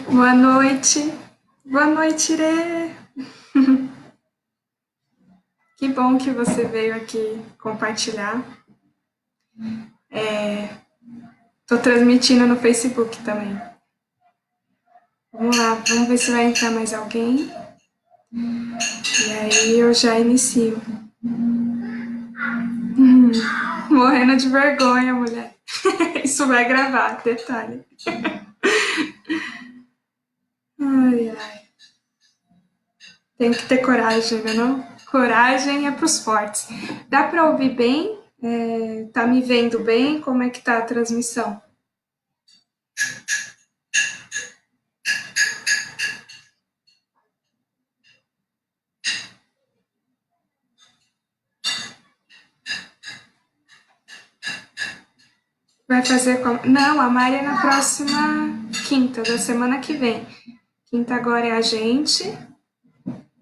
Boa noite. Boa noite, Irê. Que bom que você veio aqui compartilhar. Tô transmitindo no Facebook também. Vamos lá, vamos ver se vai entrar mais alguém. E aí eu já inicio. Morrendo de vergonha, mulher. Isso vai gravar, detalhe. Ai, ai. Tem que ter coragem, né, não? Coragem é pros fortes. Dá pra ouvir bem? Tá me vendo bem? Como é que tá a transmissão? Vai fazer como? Não, a Mari é na próxima quinta, da semana que vem. Quinta agora é a gente.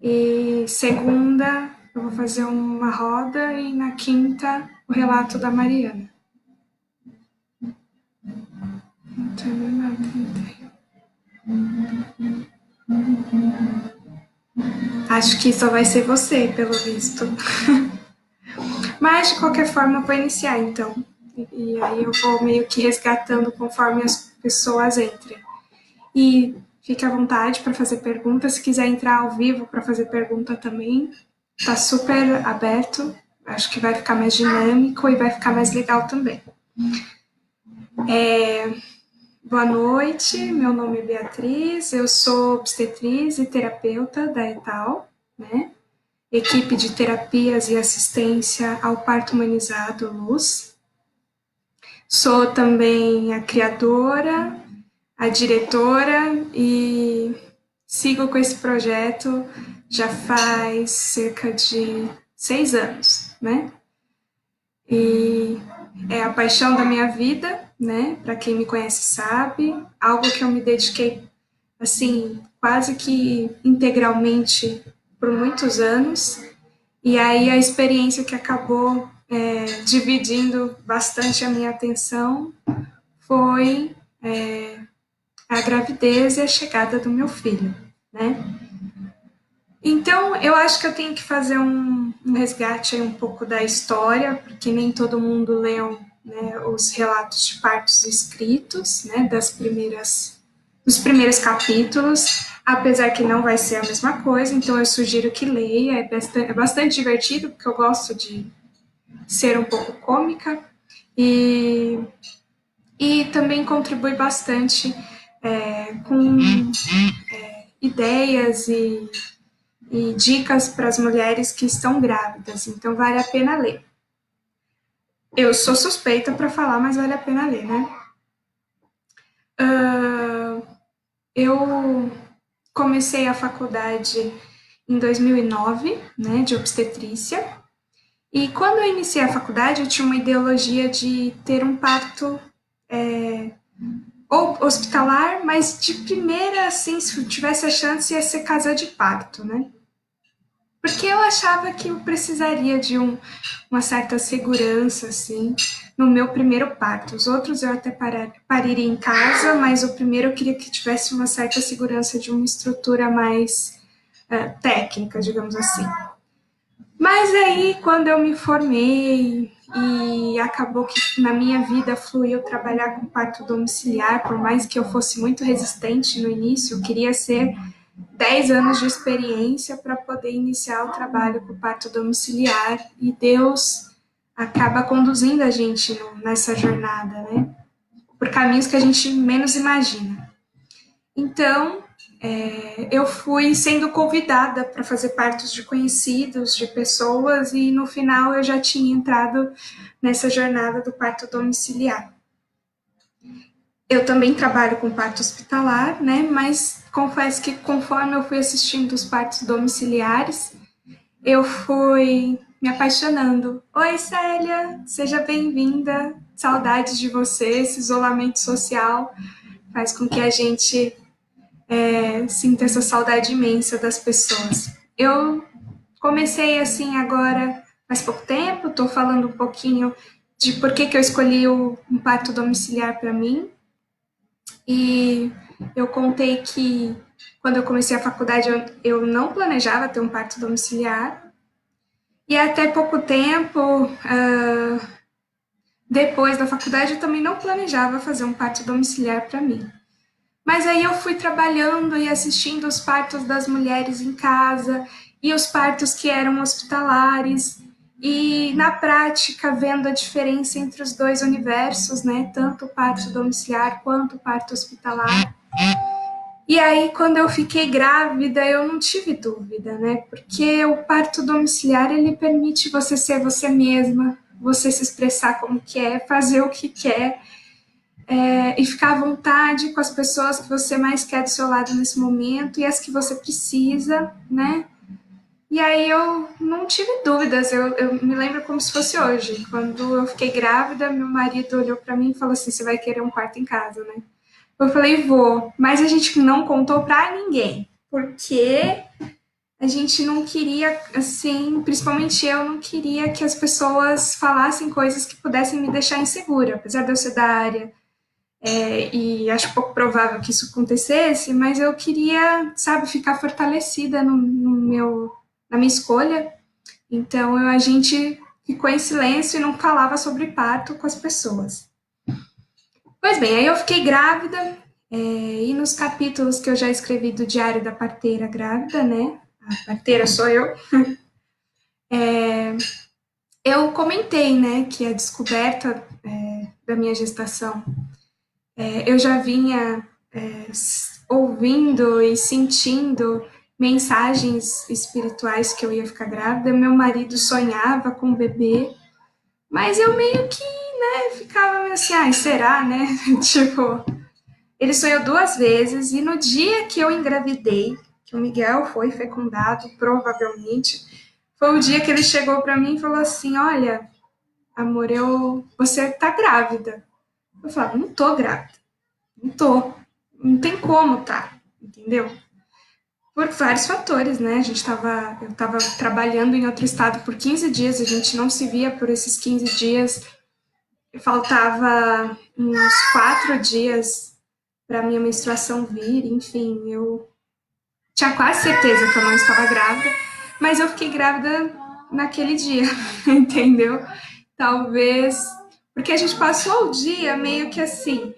E segunda eu vou fazer uma roda e na quinta o relato da Mariana. Acho que só vai ser você, pelo visto. Mas de qualquer forma eu vou iniciar então. E aí eu vou meio que resgatando conforme as pessoas entrem. E fique à vontade para fazer perguntas. Se quiser entrar ao vivo para fazer pergunta também, tá super aberto. Acho que vai ficar mais dinâmico e vai ficar mais legal também. Boa noite, meu nome é Beatriz, eu sou obstetriz e terapeuta da ETAL, né? Equipe de terapias e assistência ao parto humanizado Luz. Sou também a criadora, a diretora e sigo com esse projeto já faz cerca de 6 anos, né? E é a paixão da minha vida, né? Para quem me conhece sabe, algo que eu me dediquei assim, quase que integralmente por muitos anos. E aí a experiência que acabou dividindo bastante a minha atenção foi a gravidez e a chegada do meu filho, né? Então, eu acho que eu tenho que fazer um resgate aí um pouco da história, porque nem todo mundo leu, né, os relatos de partos escritos, né, dos primeiros capítulos, apesar que não vai ser a mesma coisa, então eu sugiro que leia, é bastante divertido, porque eu gosto de ser um pouco cômica, e, e também contribui bastante com ideias e dicas para as mulheres que estão grávidas, então vale a pena ler. Eu sou suspeita para falar, mas vale a pena ler, né? Eu comecei a faculdade em 2009, né, de obstetrícia, e quando eu iniciei a faculdade eu tinha uma ideologia de ter um parto ou hospitalar, mas de primeira, assim, se eu tivesse a chance, ia ser casa de parto, né? Porque eu achava que eu precisaria de uma certa segurança, assim, no meu primeiro parto. Os outros eu até pariria em casa, mas o primeiro eu queria que tivesse uma certa segurança de uma estrutura mais técnica, digamos assim. Mas aí, quando eu me formei e acabou que na minha vida fluiu trabalhar com parto domiciliar, por mais que eu fosse muito resistente no início, eu queria ser 10 anos de experiência para poder iniciar o trabalho com o parto domiciliar, e Deus acaba conduzindo a gente nessa jornada, né? Por caminhos que a gente menos imagina. Então, eu fui sendo convidada para fazer partos de conhecidos, de pessoas, e no final eu já tinha entrado nessa jornada do parto domiciliar. Eu também trabalho com parto hospitalar, né? Mas confesso que conforme eu fui assistindo os partos domiciliares, eu fui me apaixonando. Oi, Célia, seja bem-vinda. Saudades de você. Esse isolamento social faz com que a gente sinta essa saudade imensa das pessoas. eu comecei assim agora faz pouco tempo, estou falando um pouquinho de por que eu escolhi um parto domiciliar para mim. E eu contei que quando eu comecei a faculdade eu não planejava ter um parto domiciliar. E até pouco tempo, depois da faculdade, eu também não planejava fazer um parto domiciliar para mim. Mas aí eu fui trabalhando e assistindo os partos das mulheres em casa e os partos que eram hospitalares e na prática vendo a diferença entre os dois universos, né? Tanto o parto domiciliar quanto o parto hospitalar. E aí, quando eu fiquei grávida, eu não tive dúvida, né? Porque o parto domiciliar, ele permite você ser você mesma, você se expressar como quer, fazer o que quer, e ficar à vontade com as pessoas que você mais quer do seu lado nesse momento e as que você precisa, né? E aí eu não tive dúvidas, eu me lembro como se fosse hoje. Quando eu fiquei grávida, meu marido olhou para mim e falou assim, você vai querer um quarto em casa, né? Eu falei, vou, mas a gente não contou para ninguém, porque a gente não queria, assim, principalmente eu não queria que as pessoas falassem coisas que pudessem me deixar insegura, apesar de eu ser da área, e acho pouco provável que isso acontecesse, mas eu queria, sabe, ficar fortalecida na minha escolha. Então a gente ficou em silêncio e não falava sobre parto com as pessoas. Pois bem, aí eu fiquei grávida, e nos capítulos que eu já escrevi do Diário da Parteira Grávida, né? A parteira sou eu. Eu comentei, né, que a descoberta da minha gestação, eu já vinha ouvindo e sentindo mensagens espirituais que eu ia ficar grávida. Meu marido sonhava com um bebê, mas eu meio que, né, ficava assim, ai, será, né? Tipo, ele sonhou 2 vezes e no dia que eu engravidei, que o Miguel foi fecundado, provavelmente, foi o dia que ele chegou para mim e falou assim: Olha, amor, você tá grávida. Eu falava: Não tô grávida, não tô, não tem como tá, entendeu? Por vários fatores, né? Eu tava trabalhando em outro estado por 15 dias, a gente não se via por esses 15 dias, faltava uns 4 dias para minha menstruação vir, enfim, eu tinha quase certeza que eu não estava grávida, mas eu fiquei grávida naquele dia, entendeu? Talvez porque a gente passou o dia meio que assim,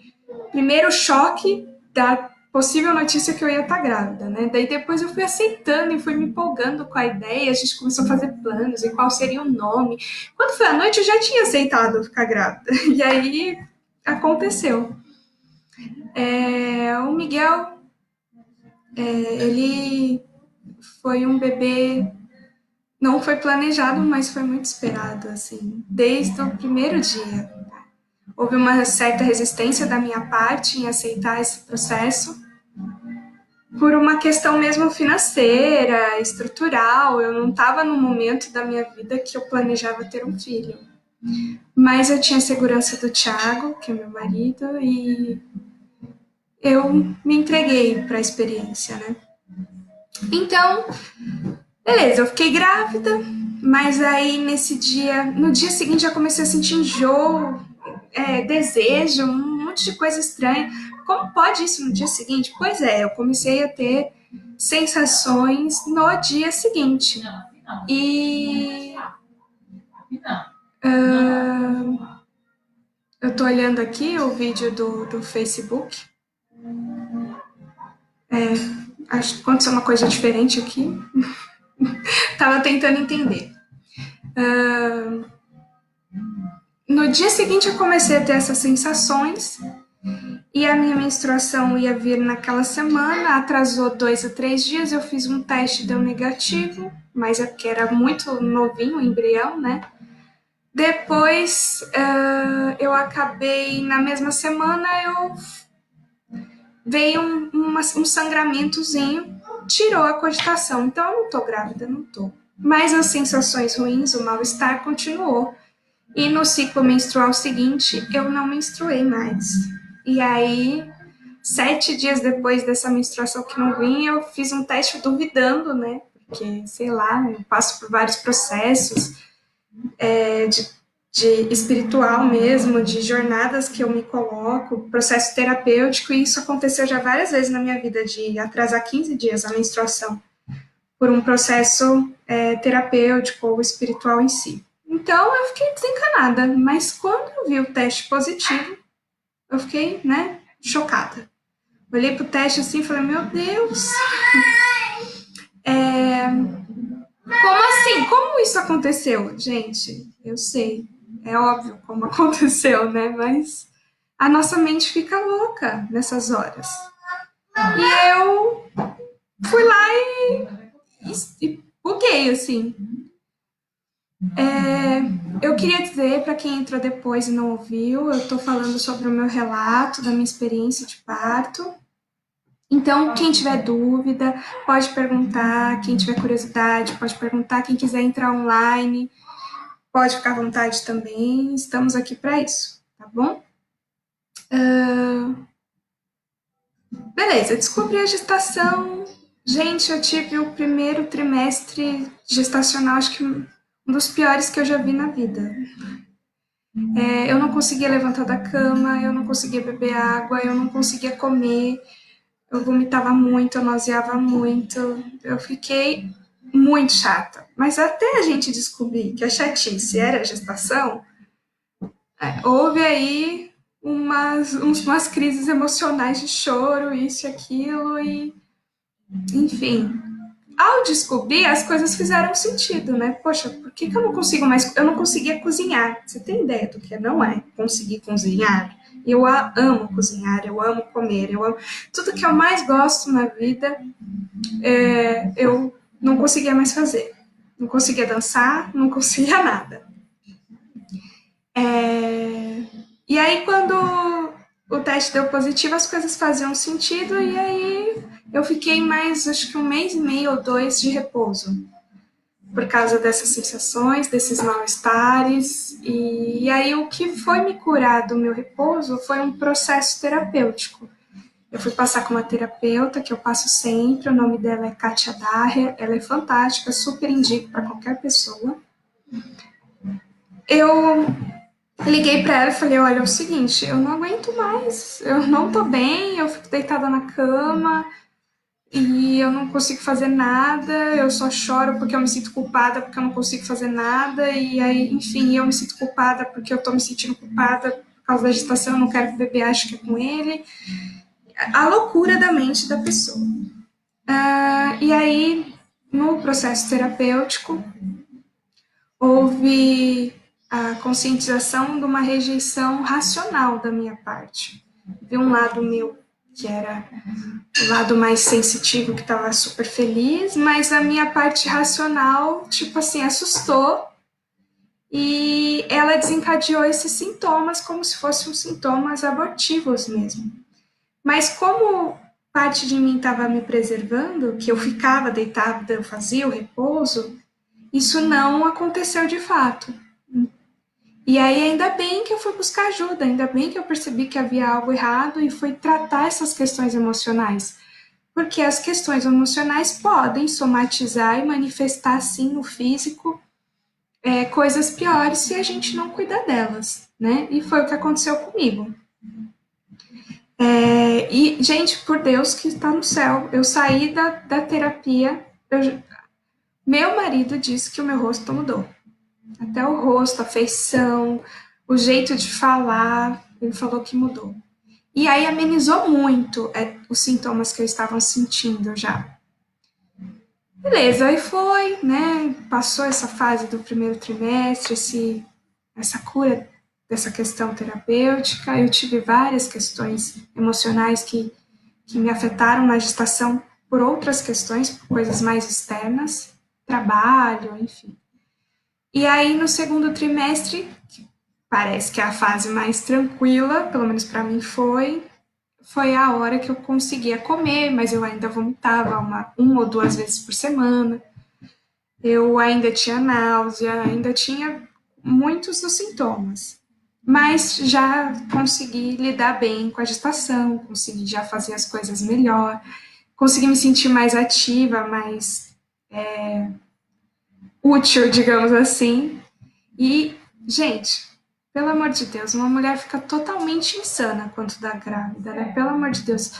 primeiro o choque da possível notícia que eu ia estar grávida, né? Daí depois eu fui aceitando e fui me empolgando com a ideia, a gente começou a fazer planos e qual seria o nome. Quando foi à noite eu já tinha aceitado ficar grávida, e aí aconteceu. O Miguel, ele foi um bebê, não foi planejado, mas foi muito esperado, assim, desde o primeiro dia. Houve uma certa resistência da minha parte em aceitar esse processo, por uma questão mesmo financeira, estrutural. Eu não estava no momento da minha vida que eu planejava ter um filho. Mas eu tinha segurança do Thiago, que é meu marido, e eu me entreguei para a experiência, né? Então, beleza, eu fiquei grávida, mas aí no dia seguinte já comecei a sentir enjoo, desejo, um monte de coisa estranha. Como pode isso no dia seguinte? Pois é, eu comecei a ter sensações no dia seguinte. E eu tô olhando aqui o vídeo do Facebook. Acho que aconteceu uma coisa diferente aqui. Tava tentando entender. No dia seguinte eu comecei a ter essas sensações e a minha menstruação ia vir naquela semana, atrasou 2 a 3 dias, eu fiz um teste, deu negativo, mas é porque era muito novinho o embrião, né? Depois eu acabei, na mesma semana, veio um sangramentozinho, tirou a cogitação. Então eu não tô grávida, não tô. Mas as sensações ruins, o mal-estar continuou. E no ciclo menstrual seguinte, eu não menstruei mais. E aí, 7 dias depois dessa menstruação que não vinha, eu fiz um teste duvidando, né? porque, sei lá, eu passo por vários processos de espiritual mesmo, de jornadas que eu me coloco, processo terapêutico, e isso aconteceu já várias vezes na minha vida, de atrasar 15 dias a menstruação, por um processo terapêutico ou espiritual em si. Então eu fiquei desencanada, mas quando eu vi o teste positivo, eu fiquei, né, chocada. Olhei pro teste assim e falei, meu Deus, como assim? Como isso aconteceu? Gente, eu sei, é óbvio como aconteceu, né? Mas a nossa mente fica louca nessas horas. E eu fui lá e buguei, assim. Eu queria dizer para quem entrou depois e não ouviu, eu estou falando sobre o meu relato, da minha experiência de parto. Então, quem tiver dúvida, pode perguntar, quem tiver curiosidade, pode perguntar, quem quiser entrar online, pode ficar à vontade também, estamos aqui para isso, tá bom? Beleza, descobri a gestação. Gente, eu tive o primeiro trimestre gestacional, acho que um dos piores que eu já vi na vida. Eu não conseguia levantar da cama, eu não conseguia beber água, eu não conseguia comer, eu vomitava muito, eu nauseava muito, eu fiquei muito chata. Mas até a gente descobrir que a chatice era a gestação, houve aí umas crises emocionais de choro, isso e aquilo, e enfim. Ao descobrir, as coisas fizeram sentido, né? Poxa, por que eu não consigo mais? Eu não conseguia cozinhar. Você tem ideia do que não é conseguir cozinhar? Eu amo cozinhar, eu amo comer, eu amo. Tudo que eu mais gosto na vida, eu não conseguia mais fazer. Não conseguia dançar, não conseguia nada. E aí, quando o teste deu positivo, as coisas faziam sentido, e aí eu fiquei mais, acho que um mês e meio ou 2 de repouso, por causa dessas sensações, desses mal-estares. E aí o que foi me curar do meu repouso foi um processo terapêutico. Eu fui passar com uma terapeuta, que eu passo sempre, o nome dela é Kátia Daher, ela é fantástica, super indico para qualquer pessoa. Eu liguei para ela e falei, olha, é o seguinte, eu não aguento mais, eu não tô bem, eu fico deitada na cama e eu não consigo fazer nada, eu só choro porque eu me sinto culpada porque eu não consigo fazer nada, e aí, enfim, eu me sinto culpada porque eu tô me sentindo culpada por causa da gestação, eu não quero que o bebê ache que é com ele. A loucura da mente da pessoa. E aí, no processo terapêutico, houve a conscientização de uma rejeição racional da minha parte. De um lado meu, que era o lado mais sensitivo, que estava super feliz, mas a minha parte racional, tipo assim, assustou, e ela desencadeou esses sintomas como se fossem sintomas abortivos mesmo. Mas como parte de mim estava me preservando, que eu ficava deitada, eu fazia o repouso, isso não aconteceu de fato. E aí, ainda bem que eu fui buscar ajuda, ainda bem que eu percebi que havia algo errado e fui tratar essas questões emocionais. Porque as questões emocionais podem somatizar e manifestar, sim, no físico, coisas piores se a gente não cuidar delas, né? E foi o que aconteceu comigo. E, gente, por Deus que está no céu, eu saí da terapia, meu marido disse que o meu rosto mudou. Até o rosto, a feição, o jeito de falar, ele falou que mudou. E aí amenizou muito os sintomas que eu estava sentindo já. Beleza, aí foi, né? Passou essa fase do primeiro trimestre, essa cura dessa questão terapêutica. Eu tive várias questões emocionais que me afetaram na gestação por outras questões, por coisas mais externas, trabalho, enfim. E aí, no segundo trimestre, que parece que é a fase mais tranquila, pelo menos para mim foi a hora que eu conseguia comer, mas eu ainda vomitava uma ou duas vezes por semana. Eu ainda tinha náusea, ainda tinha muitos dos sintomas. Mas já consegui lidar bem com a gestação, consegui já fazer as coisas melhor, consegui me sentir mais ativa, mais útil, digamos assim. E, gente, pelo amor de Deus, uma mulher fica totalmente insana quando dá grávida, né? Pelo amor de Deus.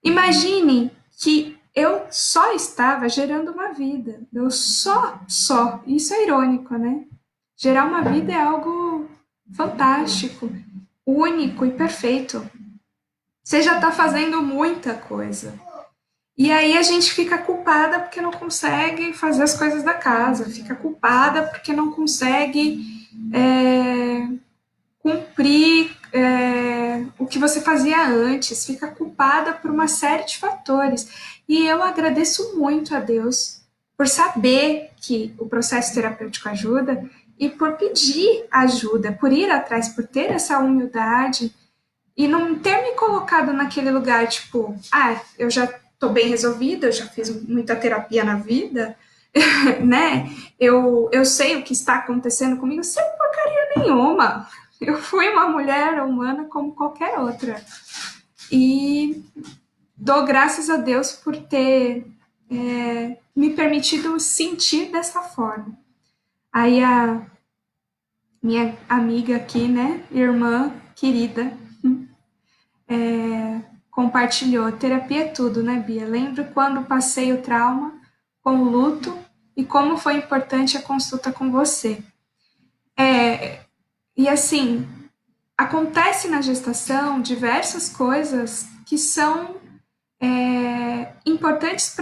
Imagine que eu só estava gerando uma vida. Eu só. Isso é irônico, né? Gerar uma vida é algo fantástico, único e perfeito. Você já está fazendo muita coisa. E aí a gente fica culpada porque não consegue fazer as coisas da casa, fica culpada porque não consegue cumprir o que você fazia antes, fica culpada por uma série de fatores. E eu agradeço muito a Deus por saber que o processo terapêutico ajuda e por pedir ajuda, por ir atrás, por ter essa humildade e não ter me colocado naquele lugar, tipo, eu já tô bem resolvida, eu já fiz muita terapia na vida, né? Eu sei o que está acontecendo comigo sem porcaria nenhuma. Eu fui uma mulher humana como qualquer outra. E dou graças a Deus por ter me permitido sentir dessa forma. Aí a minha amiga aqui, né, irmã querida, compartilhou. Terapia é tudo, né, Bia? Lembro quando passei o trauma com o luto e como foi importante a consulta com você. E assim, acontece na gestação diversas coisas que são importantes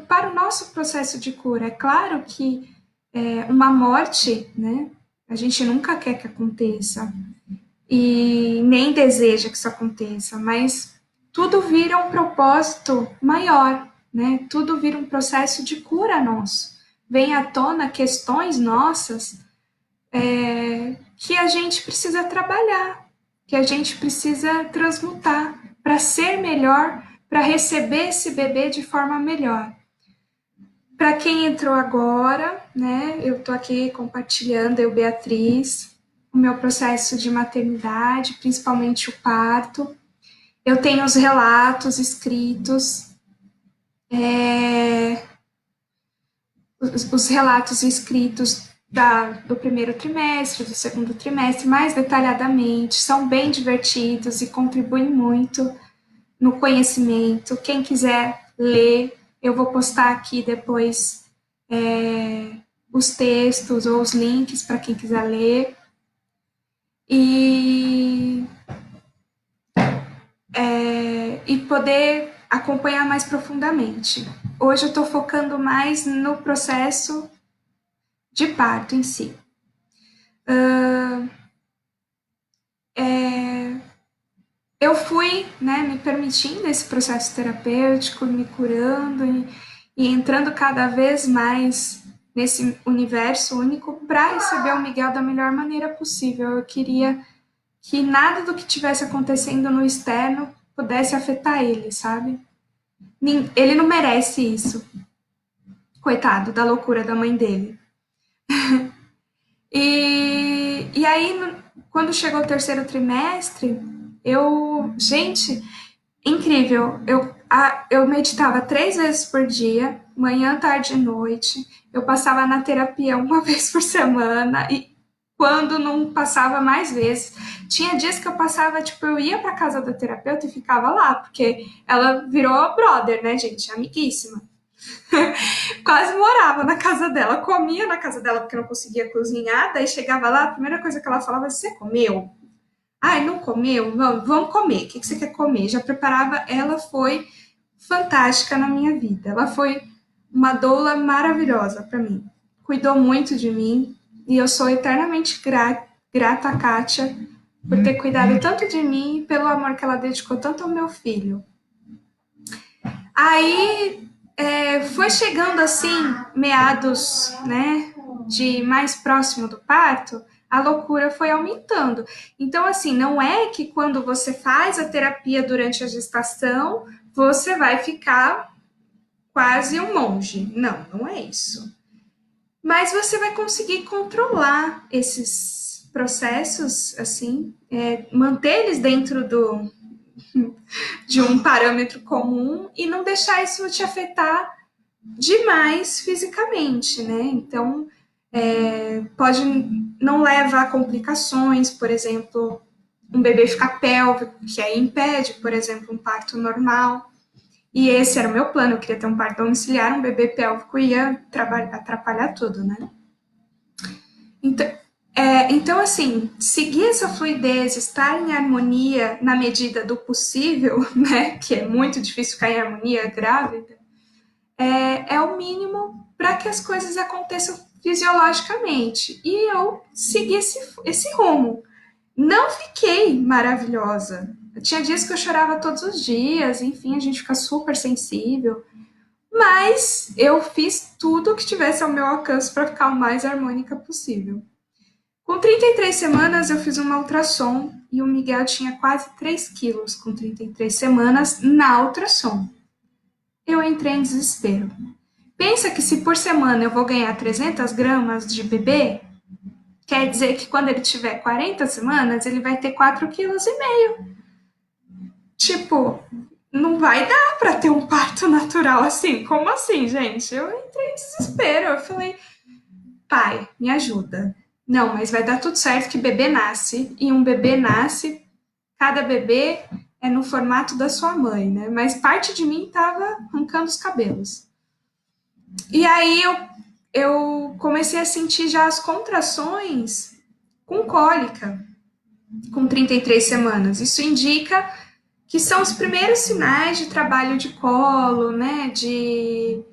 para o nosso processo de cura. É claro que uma morte, né, a gente nunca quer que aconteça e nem deseja que isso aconteça, mas tudo vira um propósito maior, né? Tudo vira um processo de cura nosso. Vem à tona questões nossas que a gente precisa trabalhar, que a gente precisa transmutar para ser melhor, para receber esse bebê de forma melhor. Para quem entrou agora, né, eu estou aqui compartilhando, eu, Beatriz, o meu processo de maternidade, principalmente o parto. Eu tenho os relatos escritos, os relatos escritos do primeiro trimestre, do segundo trimestre, mais detalhadamente, são bem divertidos e contribuem muito no conhecimento. Quem quiser ler, eu vou postar aqui depois os textos ou os links para quem quiser ler. E poder acompanhar mais profundamente. Hoje eu estou focando mais no processo de parto em si. Eu fui, né, me permitindo esse processo terapêutico, me curando e entrando cada vez mais nesse universo único para receber o Miguel da melhor maneira possível. Eu queria que nada do que estivesse acontecendo no externo pudesse afetar ele, sabe? Ele não merece isso. Coitado da loucura da mãe dele. E aí, quando chegou o terceiro trimestre, gente, incrível. Eu meditava 3 vezes por dia, manhã, tarde e noite. Eu passava na terapia uma vez por semana e quando não passava mais vezes. Tinha dias que eu passava, tipo, eu ia para casa da terapeuta e ficava lá, porque ela virou brother, né, gente? Amiguíssima. Quase morava na casa dela, comia na casa dela porque não conseguia cozinhar, daí chegava lá, a primeira coisa que ela falava, você comeu? Ai, não comeu? Vamos comer, o que você quer comer? Já preparava, ela foi fantástica na minha vida, ela foi uma doula maravilhosa para mim, cuidou muito de mim e eu sou eternamente grata a Kátia por ter cuidado tanto de mim e pelo amor que ela dedicou tanto ao meu filho. Aí foi chegando assim, meados, né, de mais próximo do parto, a loucura foi aumentando. Então, assim, não é que quando você faz a terapia durante a gestação, você vai ficar quase um monge. Não, não é isso. Mas você vai conseguir controlar esses processos, assim, manter eles dentro de um parâmetro comum e não deixar isso te afetar demais fisicamente, né? Então, pode não leva a complicações, por exemplo, um bebê ficar pélvico, que aí impede, por exemplo, um parto normal. E esse era o meu plano, eu queria ter um parto domiciliar, um bebê pélvico ia atrapalhar tudo, né? Então, então, assim, seguir essa fluidez, estar em harmonia na medida do possível, né? Que é muito difícil ficar em harmonia grávida, é o mínimo para que as coisas aconteçam fisiologicamente. E eu segui esse rumo. Não fiquei maravilhosa. Tinha dias que eu chorava todos os dias, enfim, a gente fica super sensível. Mas eu fiz tudo que tivesse ao meu alcance para ficar o mais harmônica possível. Com 33 semanas, eu fiz uma ultrassom e o Miguel tinha quase 3 quilos com 33 semanas na ultrassom. Eu entrei em desespero. Pensa que se por semana eu vou ganhar 300 gramas de bebê, quer dizer que quando ele tiver 40 semanas, ele vai ter 4,5 kg. Tipo, não vai dar para ter um parto natural assim. Como assim, gente? Eu entrei em desespero. Eu falei, pai, me ajuda. Não, mas vai dar tudo certo que bebê nasce. E um bebê nasce, cada bebê é no formato da sua mãe, né? Mas parte de mim tava arrancando os cabelos. E aí eu comecei a sentir já as contrações com cólica, com 33 semanas. Isso indica que são os primeiros sinais de trabalho de colo, né, de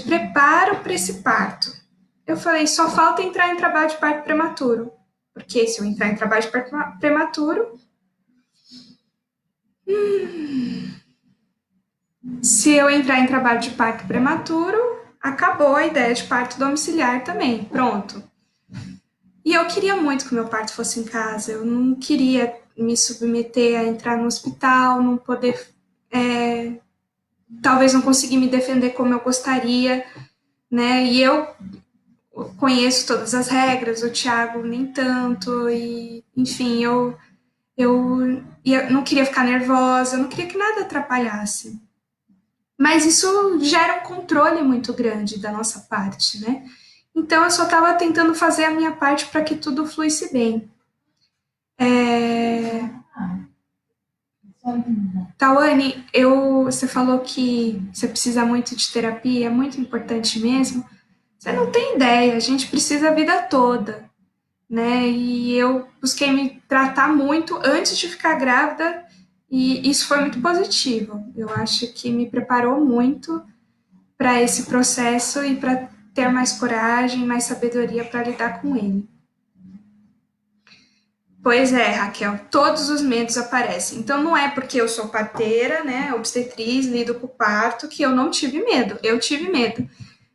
preparo para esse parto. Eu falei, só falta entrar em trabalho de parto prematuro, porque se eu entrar em trabalho de parto prematuro, se eu entrar em trabalho de parto prematuro, acabou a ideia de parto domiciliar também, pronto. E eu queria muito que o meu parto fosse em casa, eu não queria me submeter a entrar no hospital, não poder, talvez não conseguir me defender como eu gostaria, né? E eu conheço todas as regras, o Thiago nem tanto, e enfim, eu não queria ficar nervosa, eu não queria que nada atrapalhasse. Mas isso gera um controle muito grande da nossa parte, né? Então eu só estava tentando fazer a minha parte para que tudo fluísse bem. Tawane, você falou que você precisa muito de terapia, é muito importante mesmo. Você não tem ideia, a gente precisa a vida toda, né? E eu busquei me tratar muito antes de ficar grávida e isso foi muito positivo. Eu acho que me preparou muito para esse processo e para ter mais coragem, mais sabedoria para lidar com ele. Pois é, Raquel, todos os medos aparecem. Então não é porque eu sou parteira, né, obstetriz, lido com o parto, que eu não tive medo. Eu tive medo.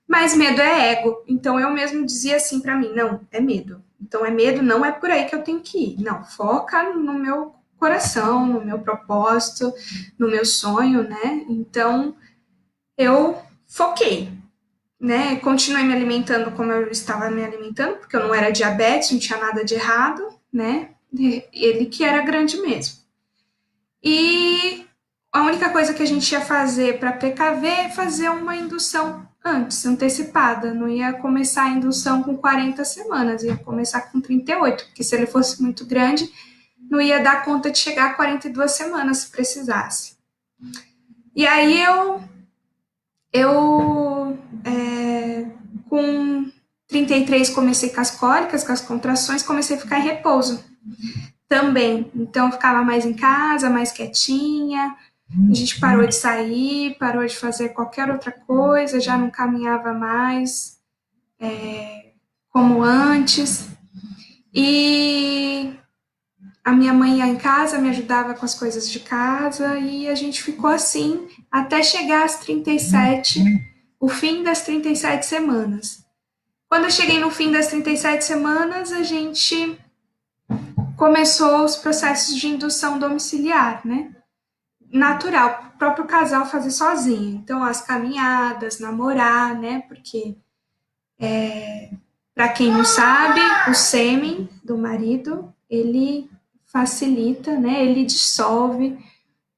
Mas medo é ego. Então eu mesmo dizia assim para mim, não, é medo. Então é medo, não é por aí que eu tenho que ir. Não, foca no meu coração, no meu propósito, no meu sonho, né? Então eu foquei, né? Continuei me alimentando como eu estava me alimentando, porque eu não era diabetes, não tinha nada de errado, né? Ele que era grande mesmo. E a única coisa que a gente ia fazer para precaver é fazer uma indução antes, antecipada. Não ia começar a indução com 40 semanas, ia começar com 38, porque se ele fosse muito grande, não ia dar conta de chegar a 42 semanas se precisasse. E aí com 33 comecei com as cólicas, com as contrações, comecei a ficar em repouso também. Então eu ficava mais em casa, mais quietinha. A gente parou de sair, parou de fazer qualquer outra coisa, já não caminhava mais como antes. E a minha mãe ia em casa, me ajudava com as coisas de casa e a gente ficou assim até chegar às 37, o fim das 37 semanas. Quando eu cheguei no fim das 37 semanas, a gente começou os processos de indução domiciliar, né? Natural, o próprio casal fazer sozinho. Então, as caminhadas, namorar, né? Porque, para quem não sabe, o sêmen do marido, ele facilita, né? Ele dissolve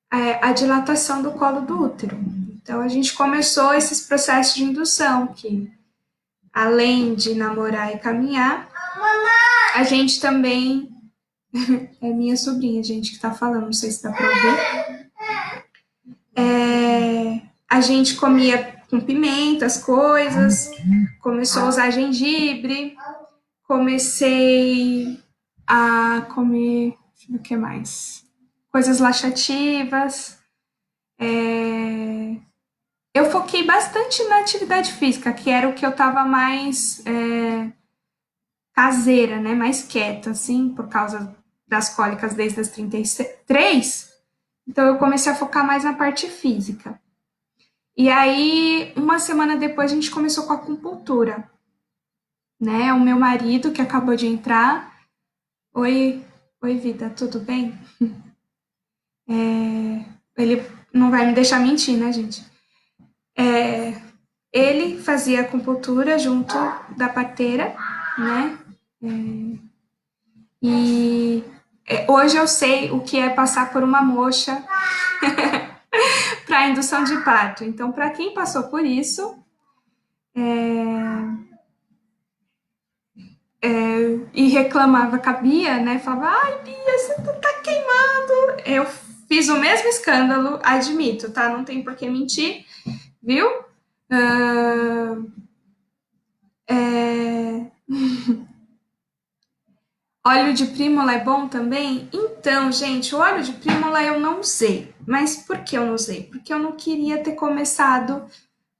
a dilatação do colo do útero. Então, a gente começou esses processos de indução, que além de namorar e caminhar, a gente também... É minha sobrinha, gente, que tá falando, não sei se dá pra ouvir. A gente comia com pimenta as coisas, começou a usar gengibre, comecei a comer, o que mais? Coisas laxativas. Eu foquei bastante na atividade física, que era o que eu estava mais caseira, né? Mais quieta, assim, por causa das cólicas desde as 33. Então eu comecei a focar mais na parte física. E aí, uma semana depois, a gente começou com a acupuntura, né? O meu marido, que acabou de entrar. Oi, oi, vida, tudo bem? Ele não vai me deixar mentir, né, gente? Ele fazia acupuntura junto da parteira, né? E hoje eu sei o que é passar por uma moxa para indução de parto. Então, para quem passou por isso e reclamava com a Bia, né? Falava, ai, Bia, você tá queimando. Eu fiz o mesmo escândalo, admito, tá? Não tem por que mentir, viu? Uh, é... Óleo de prímula é bom também? Então, gente, o óleo de prímula eu não usei. Mas por que eu não usei? Porque eu não queria ter começado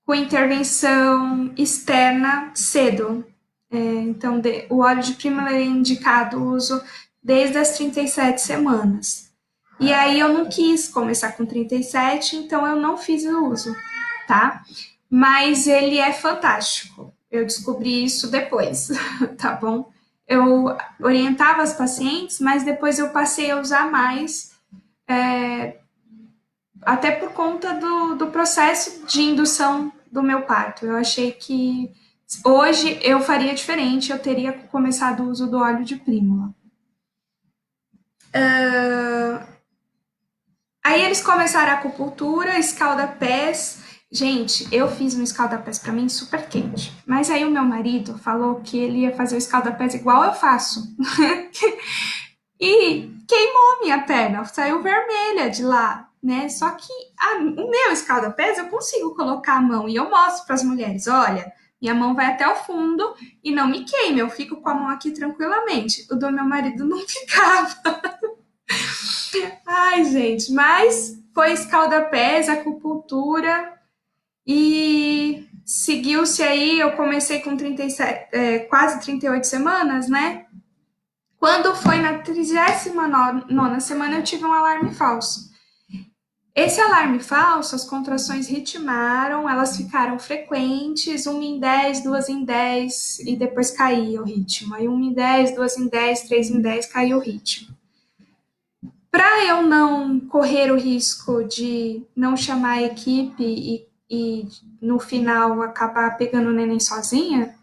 com intervenção externa cedo. Então, o óleo de prímula é indicado o uso desde as 37 semanas. E aí eu não quis começar com 37, então eu não fiz o uso, tá? Mas ele é fantástico. Eu descobri isso depois, tá bom? Eu orientava as pacientes, mas depois eu passei a usar mais, até por conta do processo de indução do meu parto. Eu achei que hoje eu faria diferente, eu teria começado o uso do óleo de prímula. Aí eles começaram a acupuntura, escalda-pés. Gente, eu fiz um escalda-pés para mim super quente. Mas aí o meu marido falou que ele ia fazer o escalda-pés igual eu faço. E queimou minha perna, saiu vermelha de lá, né? Só que o meu escalda-pés eu consigo colocar a mão e eu mostro para as mulheres, olha, minha mão vai até o fundo e não me queima, eu fico com a mão aqui tranquilamente. O do meu marido não ficava. Ai, gente, mas foi escalda-pés, acupuntura e seguiu-se aí. Eu comecei com 37, quase 38 semanas, né? Quando foi na 39ª semana, eu tive um alarme falso. Esse alarme falso, as contrações ritmaram, elas ficaram frequentes, 1 em 10, 2 em 10, e depois caía o ritmo. Aí 1 em 10, 2 em 10, 3 em 10, caía o ritmo. Para eu não correr o risco de não chamar a equipe e no final acabar pegando o neném sozinha,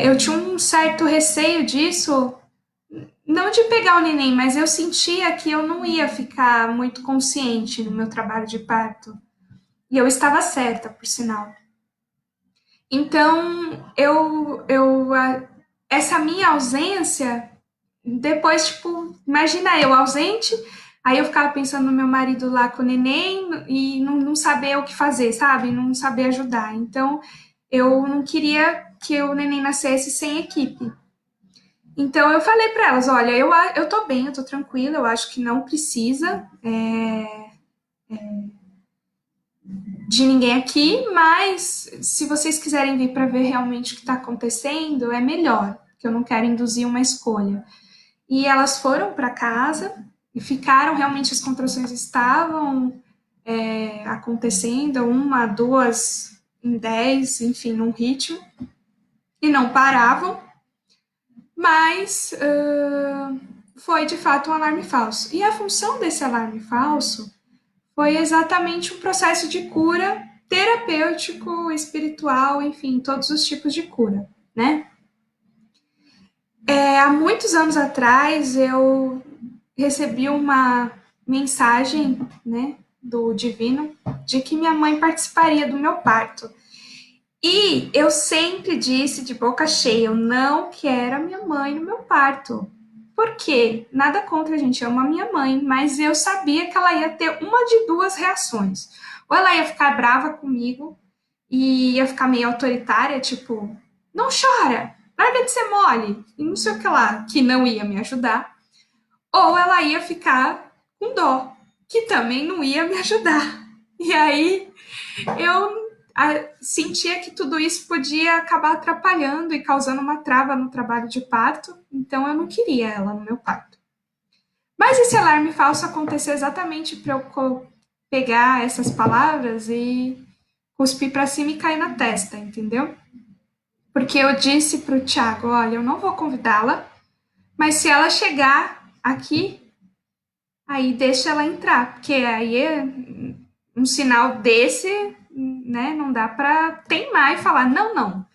eu tinha um certo receio disso, não de pegar o neném, mas eu sentia que eu não ia ficar muito consciente no meu trabalho de parto. E eu estava certa, por sinal. Então, essa minha ausência, depois, tipo, imagina eu ausente, aí eu ficava pensando no meu marido lá com o neném e não saber o que fazer, sabe? Não saber ajudar. Então, eu não queria que o neném nascesse sem equipe. Então, eu falei para elas: olha, eu tô bem, eu tô tranquila, eu acho que não precisa de ninguém aqui, mas se vocês quiserem vir para ver realmente o que está acontecendo, é melhor, porque eu não quero induzir uma escolha. E elas foram para casa e ficaram, realmente as contrações estavam acontecendo, 1, 2 em 10, enfim, num ritmo, e não paravam, mas foi de fato um alarme falso. E a função desse alarme falso foi exatamente um processo de cura terapêutico, espiritual, enfim, todos os tipos de cura, né? Há muitos anos atrás eu recebi uma mensagem, né, do divino de que minha mãe participaria do meu parto. E eu sempre disse de boca cheia, eu não quero a minha mãe no meu parto. Por quê? Nada contra, a gente ama a minha mãe, mas eu sabia que ela ia ter uma de duas reações. Ou ela ia ficar brava comigo e ia ficar meio autoritária, tipo, não chora, larga de ser mole, e não sei o que lá, que não ia me ajudar. Ou ela ia ficar com dó, que também não ia me ajudar. E aí eu sentia que tudo isso podia acabar atrapalhando e causando uma trava no trabalho de parto, então eu não queria ela no meu parto. Mas esse alarme falso aconteceu exatamente para eu pegar essas palavras e cuspir para cima e cair na testa, entendeu? Porque eu disse para o Thiago, olha, eu não vou convidá-la, mas se ela chegar aqui, aí deixa ela entrar, porque aí um sinal desse, né, não dá para teimar e falar, não, não,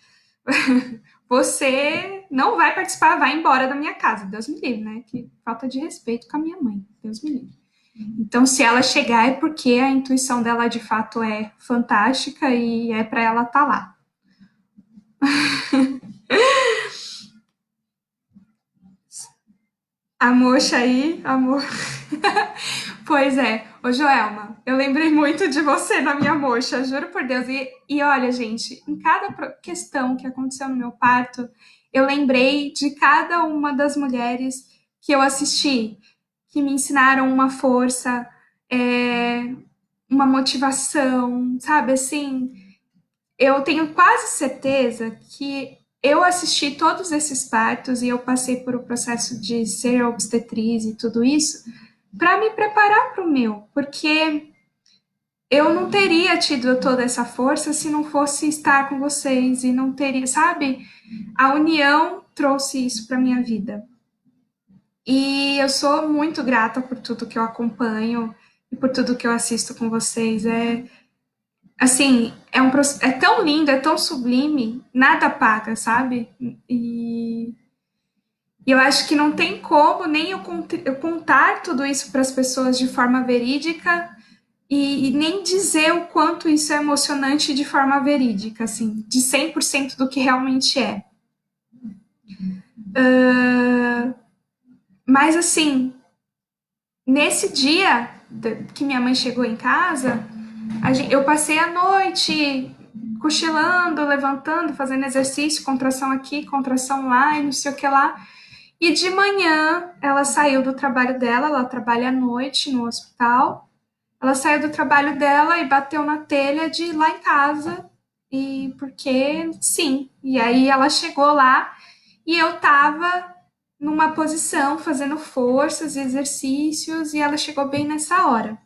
você não vai participar, vai embora da minha casa, Deus me livre, né, que falta de respeito com a minha mãe, Deus me livre. Então, se ela chegar é porque a intuição dela de fato é fantástica e é para ela estar lá. A mocha aí, amor. Pois é, ô Joelma, eu lembrei muito de você na minha mocha, juro por Deus. E olha, gente, em cada questão que aconteceu no meu parto, eu lembrei de cada uma das mulheres que eu assisti, que me ensinaram uma força, uma motivação, sabe? Assim, eu tenho quase certeza que eu assisti todos esses partos e eu passei por o processo de ser obstetriz e tudo isso para me preparar para o meu, porque eu não teria tido toda essa força se não fosse estar com vocês e não teria, sabe? A união trouxe isso para minha vida. E eu sou muito grata por tudo que eu acompanho e por tudo que eu assisto com vocês. Assim, é tão lindo, é tão sublime, nada paga, sabe? E eu acho que não tem como nem eu contar tudo isso para as pessoas de forma verídica e nem dizer o quanto isso é emocionante de forma verídica, assim, de 100% do que realmente é. Mas, assim, nesse dia que minha mãe chegou em casa, eu passei a noite cochilando, levantando, fazendo exercício, contração aqui, contração lá e não sei o que lá. E de manhã ela saiu do trabalho dela, ela trabalha à noite no hospital. Ela saiu do trabalho dela e bateu na telha de ir lá em casa. E porque sim. E aí ela chegou lá e eu tava numa posição fazendo forças e exercícios e ela chegou bem nessa hora.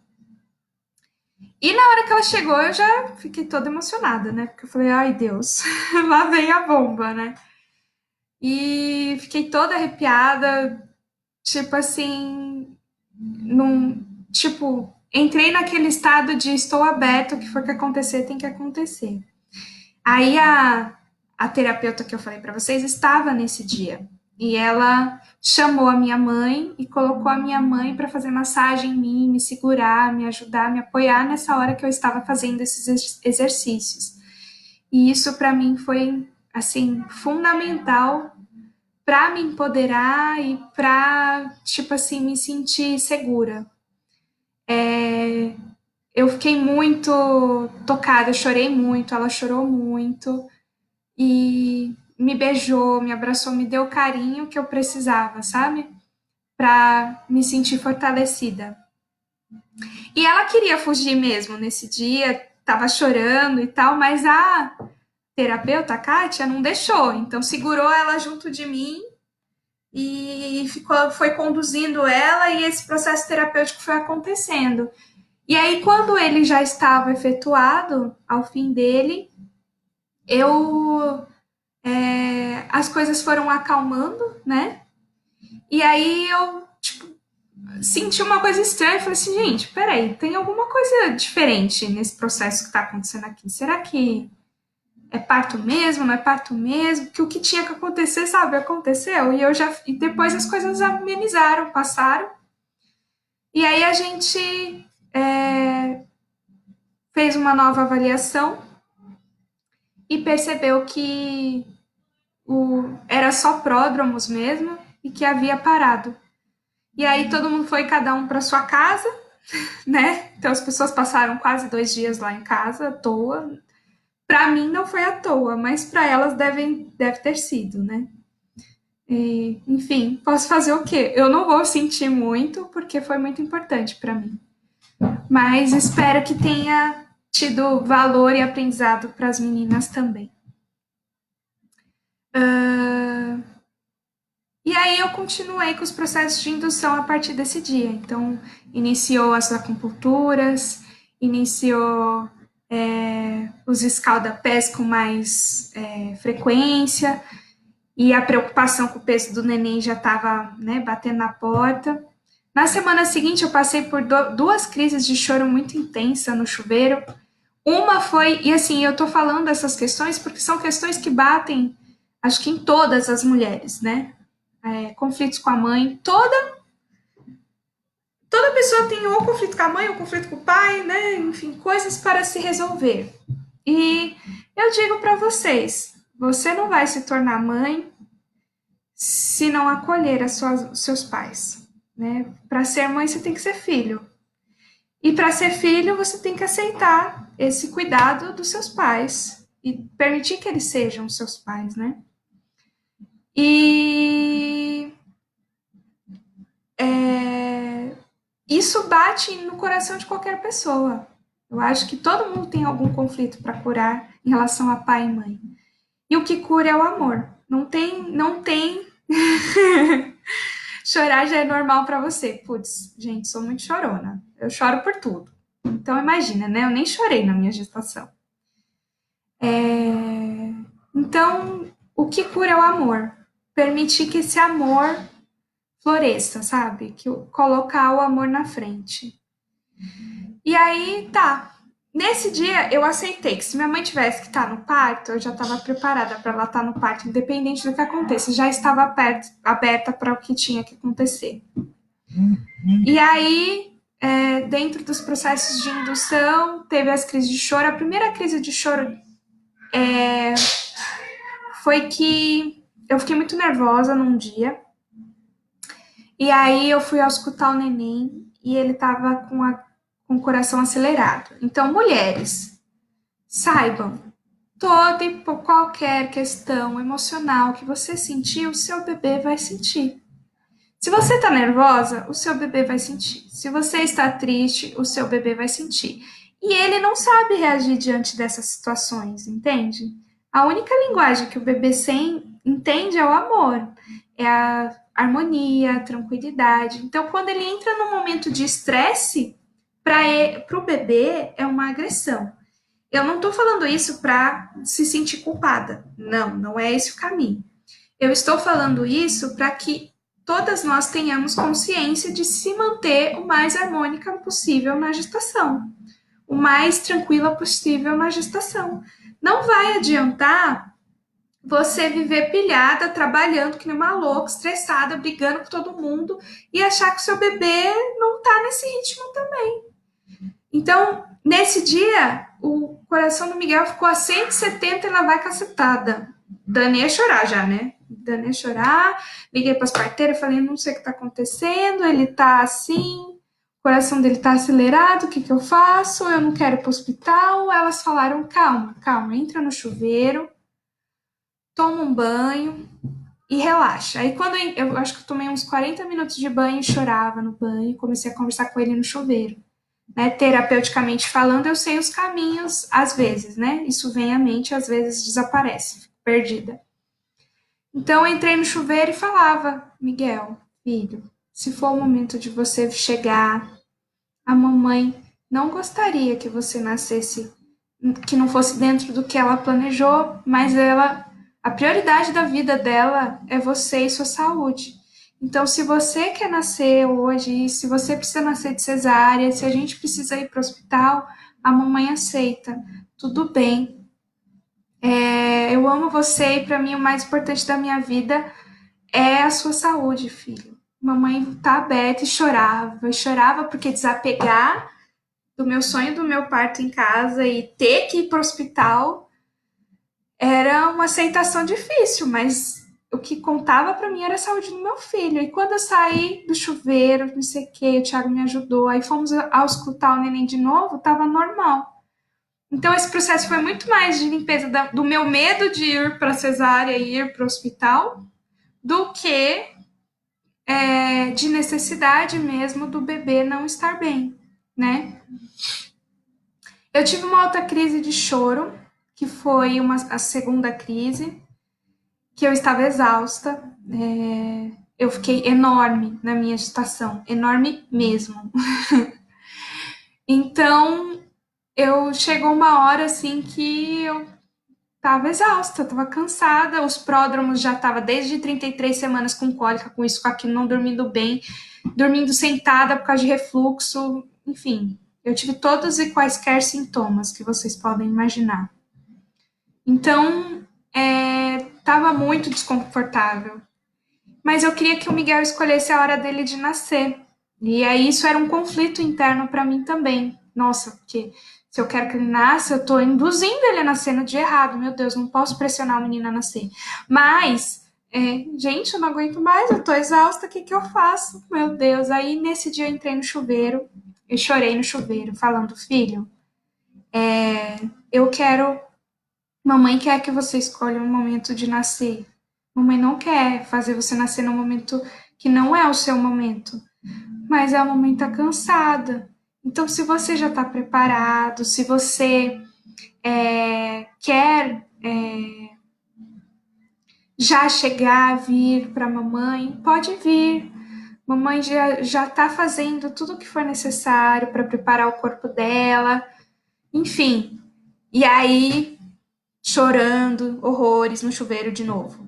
E na hora que ela chegou, eu já fiquei toda emocionada, né? Porque eu falei, ai Deus, lá vem a bomba, né? E fiquei toda arrepiada, tipo assim, tipo, entrei naquele estado de estou aberto, o que for que acontecer, tem que acontecer. Aí a terapeuta que eu falei para vocês estava nesse dia. E ela chamou a minha mãe e colocou a minha mãe para fazer massagem em mim, me segurar, me ajudar, me apoiar nessa hora que eu estava fazendo esses exercícios. E isso para mim foi assim fundamental para me empoderar e para tipo assim me sentir segura. Eu fiquei muito tocada, eu chorei muito, ela chorou muito e me beijou, me abraçou, me deu o carinho que eu precisava, sabe? Para me sentir fortalecida. E ela queria fugir mesmo nesse dia, tava chorando e tal, mas a terapeuta, a Kátia, não deixou. Então segurou ela junto de mim e foi conduzindo ela e esse processo terapêutico foi acontecendo. E aí, quando ele já estava efetuado, ao fim dele, eu as coisas foram acalmando, né? E aí eu tipo, senti uma coisa estranha e falei assim, gente, peraí, tem alguma coisa diferente nesse processo que está acontecendo aqui. Será que é parto mesmo, não é parto mesmo? Que o que tinha que acontecer, sabe, aconteceu. E depois as coisas amenizaram, passaram. E aí a gente fez uma nova avaliação e percebeu que era só pródromos mesmo e que havia parado. E aí todo mundo foi cada um para sua casa, né? Então as pessoas passaram quase 2 dias lá em casa, à toa. Para mim não foi à toa, mas para elas deve ter sido, né? E, enfim, posso fazer o quê? Eu não vou sentir muito, porque foi muito importante para mim. Mas espero que tenha tido valor e aprendizado para as meninas também. E aí eu continuei com os processos de indução a partir desse dia. Então, iniciou as acupunturas, iniciou os escaldapés com mais frequência, e a preocupação com o peso do neném já estava, né, batendo na porta. Na semana seguinte, eu passei por 2 crises de choro muito intensa no chuveiro. Uma foi, e assim, eu tô falando dessas questões porque são questões que batem, acho que em todas as mulheres, né? Conflitos com a mãe, toda pessoa tem ou conflito com a mãe ou conflito com o pai, né? Enfim, coisas para se resolver. E eu digo para vocês, você não vai se tornar mãe se não acolher os seus pais, né? Para ser mãe você tem que ser filho. E para ser filho você tem que aceitar esse cuidado dos seus pais e permitir que eles sejam seus pais, né? E isso bate no coração de qualquer pessoa. Eu acho que todo mundo tem algum conflito para curar em relação a pai e mãe. E o que cura é o amor. Não tem. Chorar já é normal para você. Putz, gente, sou muito chorona. Eu choro por tudo. Então imagina, né? Eu nem chorei na minha gestação. Então, o que cura é o amor. Permitir que esse amor floresça, sabe? Colocar o amor na frente. E aí, tá. Nesse dia, eu aceitei que se minha mãe tivesse que estar no parto, eu já estava preparada para ela estar no parto, independente do que aconteça. Já estava aberta para o que tinha que acontecer. E aí, dentro dos processos de indução, teve as crises de choro. A primeira crise de choro foi que eu fiquei muito nervosa num dia. E aí eu fui auscultar o neném e ele estava com o coração acelerado. Então, mulheres, saibam, toda e qualquer questão emocional que você sentir, o seu bebê vai sentir. Se você está nervosa, o seu bebê vai sentir. Se você está triste, o seu bebê vai sentir. E ele não sabe reagir diante dessas situações, entende? A única linguagem que o bebê entende é o amor, é a harmonia, a tranquilidade. Então, quando ele entra num momento de estresse, para o bebê é uma agressão. Eu não estou falando isso para se sentir culpada. Não, não é esse o caminho. Eu estou falando isso para que todas nós tenhamos consciência de se manter o mais harmônica possível na gestação, o mais tranquila possível na gestação. Não vai adiantar você viver pilhada, trabalhando que nem uma louca, estressada, brigando com todo mundo e achar que seu bebê não está nesse ritmo também. Então, nesse dia, o coração do Miguel ficou a 170 e lá vai cacetada. Dani ia chorar já, né? Dani ia chorar. Liguei para as parteiras, falei, não sei o que está acontecendo, ele tá assim, o coração dele tá acelerado, o que eu faço? Eu não quero ir para o hospital. Elas falaram, calma, calma, entra no chuveiro, toma um banho e relaxa. Aí quando eu acho que eu tomei uns 40 minutos de banho e chorava no banho, comecei a conversar com ele no chuveiro. Né, terapeuticamente falando, eu sei os caminhos, às vezes, né? Isso vem à mente, às vezes desaparece, fico perdida. Então, eu entrei no chuveiro e falava, Miguel, filho, se for o momento de você chegar, a mamãe não gostaria que você nascesse, que não fosse dentro do que ela planejou, mas a prioridade da vida dela é você e sua saúde. Então, se você quer nascer hoje, se você precisa nascer de cesárea, se a gente precisa ir para o hospital, a mamãe aceita. Tudo bem. Eu amo você e para mim o mais importante da minha vida é a sua saúde, filho. Mamãe tá aberta e chorava porque desapegar do meu sonho do meu parto em casa e ter que ir para o hospital era uma aceitação difícil, mas o que contava para mim era a saúde do meu filho. E quando eu saí do chuveiro, não sei o que, o Thiago me ajudou, aí fomos auscultar o neném de novo, estava normal. Então esse processo foi muito mais de limpeza do meu medo de ir para a cesárea e ir para o hospital do que de necessidade mesmo do bebê não estar bem, né? Eu tive uma outra crise de choro, que foi a segunda crise, que eu estava exausta. Eu fiquei enorme na minha gestação, enorme mesmo. Então, chegou uma hora assim que eu estava exausta, estava cansada, os pródromos já estava desde 33 semanas com cólica, com isso, com aquilo, não dormindo bem, dormindo sentada por causa de refluxo, enfim, eu tive todos e quaisquer sintomas que vocês podem imaginar. Então, estava muito desconfortável. Mas eu queria que o Miguel escolhesse a hora dele de nascer. E aí isso era um conflito interno para mim também. Nossa, porque se eu quero que ele nasça, eu estou induzindo ele a nascer no dia errado. Meu Deus, não posso pressionar o menino a nascer. Mas, gente, eu não aguento mais, eu estou exausta, o que eu faço? Meu Deus. Aí nesse dia eu entrei no chuveiro, eu chorei no chuveiro, falando, filho, eu quero. Mamãe quer que você escolha um momento de nascer. Mamãe não quer fazer você nascer num momento que não é o seu momento. Mas a mamãe tá cansada. Então, se você já está preparado, se você quer já chegar, vir para a mamãe, pode vir. Mamãe já está fazendo tudo o que for necessário para preparar o corpo dela. Enfim. E aí, chorando horrores no chuveiro de novo.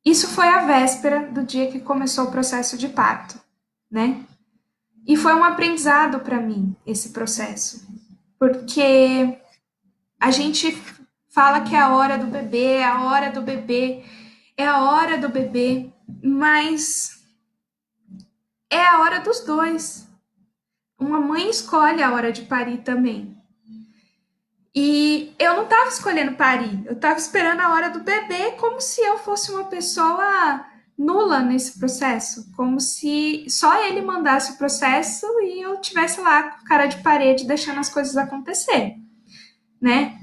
Isso foi a véspera do dia que começou o processo de parto, né? E foi um aprendizado para mim esse processo, porque a gente fala que é a hora do bebê, é a hora do bebê, é a hora do bebê, mas é a hora dos dois. Uma mãe escolhe a hora de parir também. E eu não estava escolhendo parir, eu estava esperando a hora do bebê como se eu fosse uma pessoa nula nesse processo, como se só ele mandasse o processo e eu tivesse lá com cara de parede deixando as coisas acontecer, né?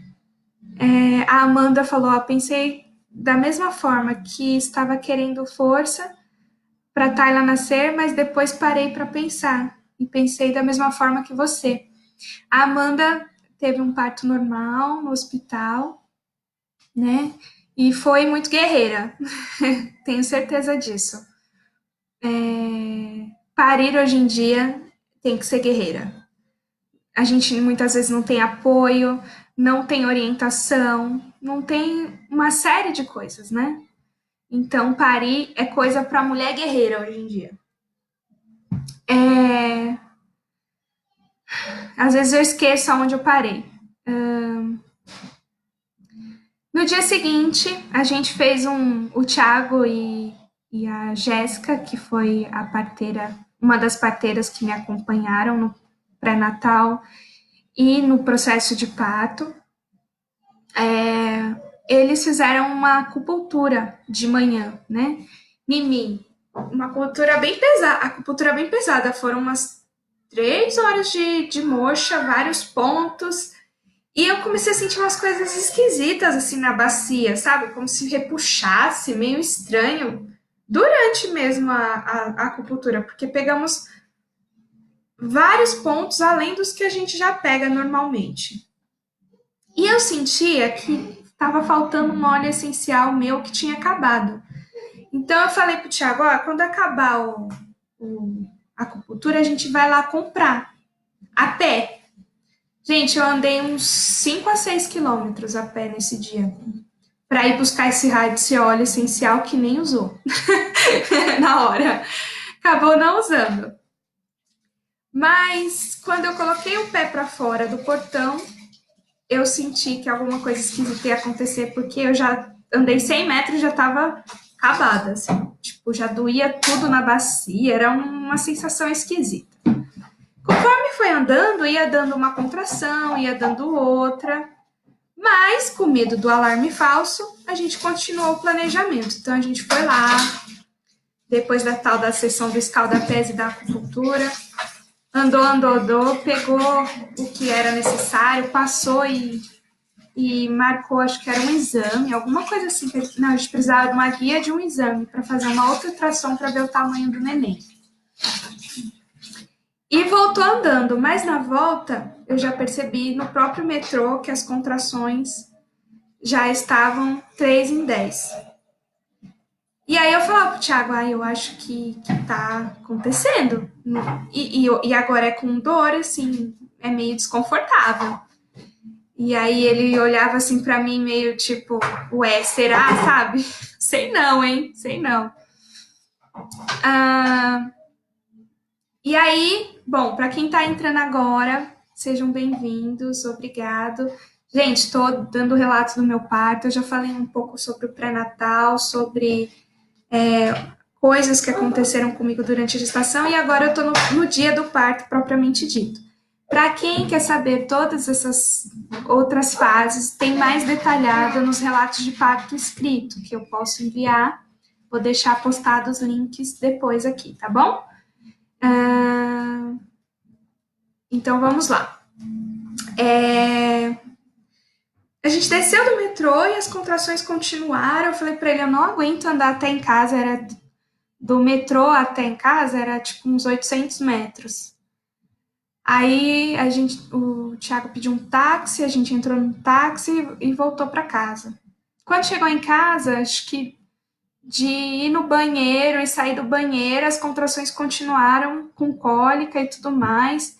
A Amanda falou, pensei da mesma forma que estava querendo força para Tayla nascer, mas depois parei para pensar e pensei da mesma forma que você. A Amanda teve um parto normal no hospital, né? E foi muito guerreira, tenho certeza disso. Parir hoje em dia tem que ser guerreira. A gente muitas vezes não tem apoio, não tem orientação, não tem uma série de coisas, né? Então, parir é coisa para mulher guerreira hoje em dia. Às vezes eu esqueço aonde eu parei. No dia seguinte, a gente fez o Thiago e a Jéssica, que foi a parteira, uma das parteiras que me acompanharam no pré-natal e no processo de parto. Eles fizeram uma acupuntura de manhã, né? Em mim. Uma acupuntura bem pesada. Acupuntura bem pesada. Foram umas 3 horas de moxa, vários pontos. E eu comecei a sentir umas coisas esquisitas assim na bacia, sabe? Como se repuxasse, meio estranho. Durante mesmo a acupuntura, porque pegamos vários pontos além dos que a gente já pega normalmente. E eu sentia que estava faltando um óleo essencial meu que tinha acabado. Então eu falei pro Thiago, quando acabar a acupuntura, a gente vai lá comprar. A pé. Gente, eu andei uns 5 a 6 quilômetros a pé nesse dia. Para ir buscar esse óleo essencial que nem usou. Na hora. Acabou não usando. Mas quando eu coloquei o pé para fora do portão, eu senti que alguma coisa esquisita ia acontecer, porque eu já andei 100 metros e já estava acabada, assim. Tipo, já doía tudo na bacia, era uma sensação esquisita. foi andando, ia dando uma contração, ia dando outra, mas com medo do alarme falso, a gente continuou o planejamento. Então a gente foi lá, depois da tal da sessão do escaldapés e da acupuntura, andou, pegou o que era necessário, passou e marcou, acho que era um exame, alguma coisa assim. Não, a gente precisava de uma guia de um exame para fazer uma outra ultrassom para ver o tamanho do neném. E voltou andando, mas na volta eu já percebi no próprio metrô que as contrações já estavam 3 em 10. E aí eu falava pro Thiago, eu acho que tá acontecendo. E agora é com dor, assim, é meio desconfortável. E aí ele olhava assim pra mim meio tipo, ué, será, sabe? Sei não, hein? Sei não. E aí, bom, para quem tá entrando agora, sejam bem-vindos, obrigado. Gente, estou dando relatos do meu parto, eu já falei um pouco sobre o pré-natal, sobre coisas que aconteceram comigo durante a gestação e agora eu estou no dia do parto propriamente dito. Para quem quer saber todas essas outras fases, tem mais detalhada nos relatos de parto escrito, que eu posso enviar. Vou deixar postados os links depois aqui, tá bom? Então vamos lá. A gente desceu do metrô e as contrações continuaram. Eu falei para ele, eu não aguento andar até em casa. Era do metrô até em casa, era tipo uns 800 metros. Aí o Thiago pediu um táxi, a gente entrou no táxi e voltou para casa. Quando chegou em casa, acho que de ir no banheiro e sair do banheiro, as contrações continuaram com cólica e tudo mais.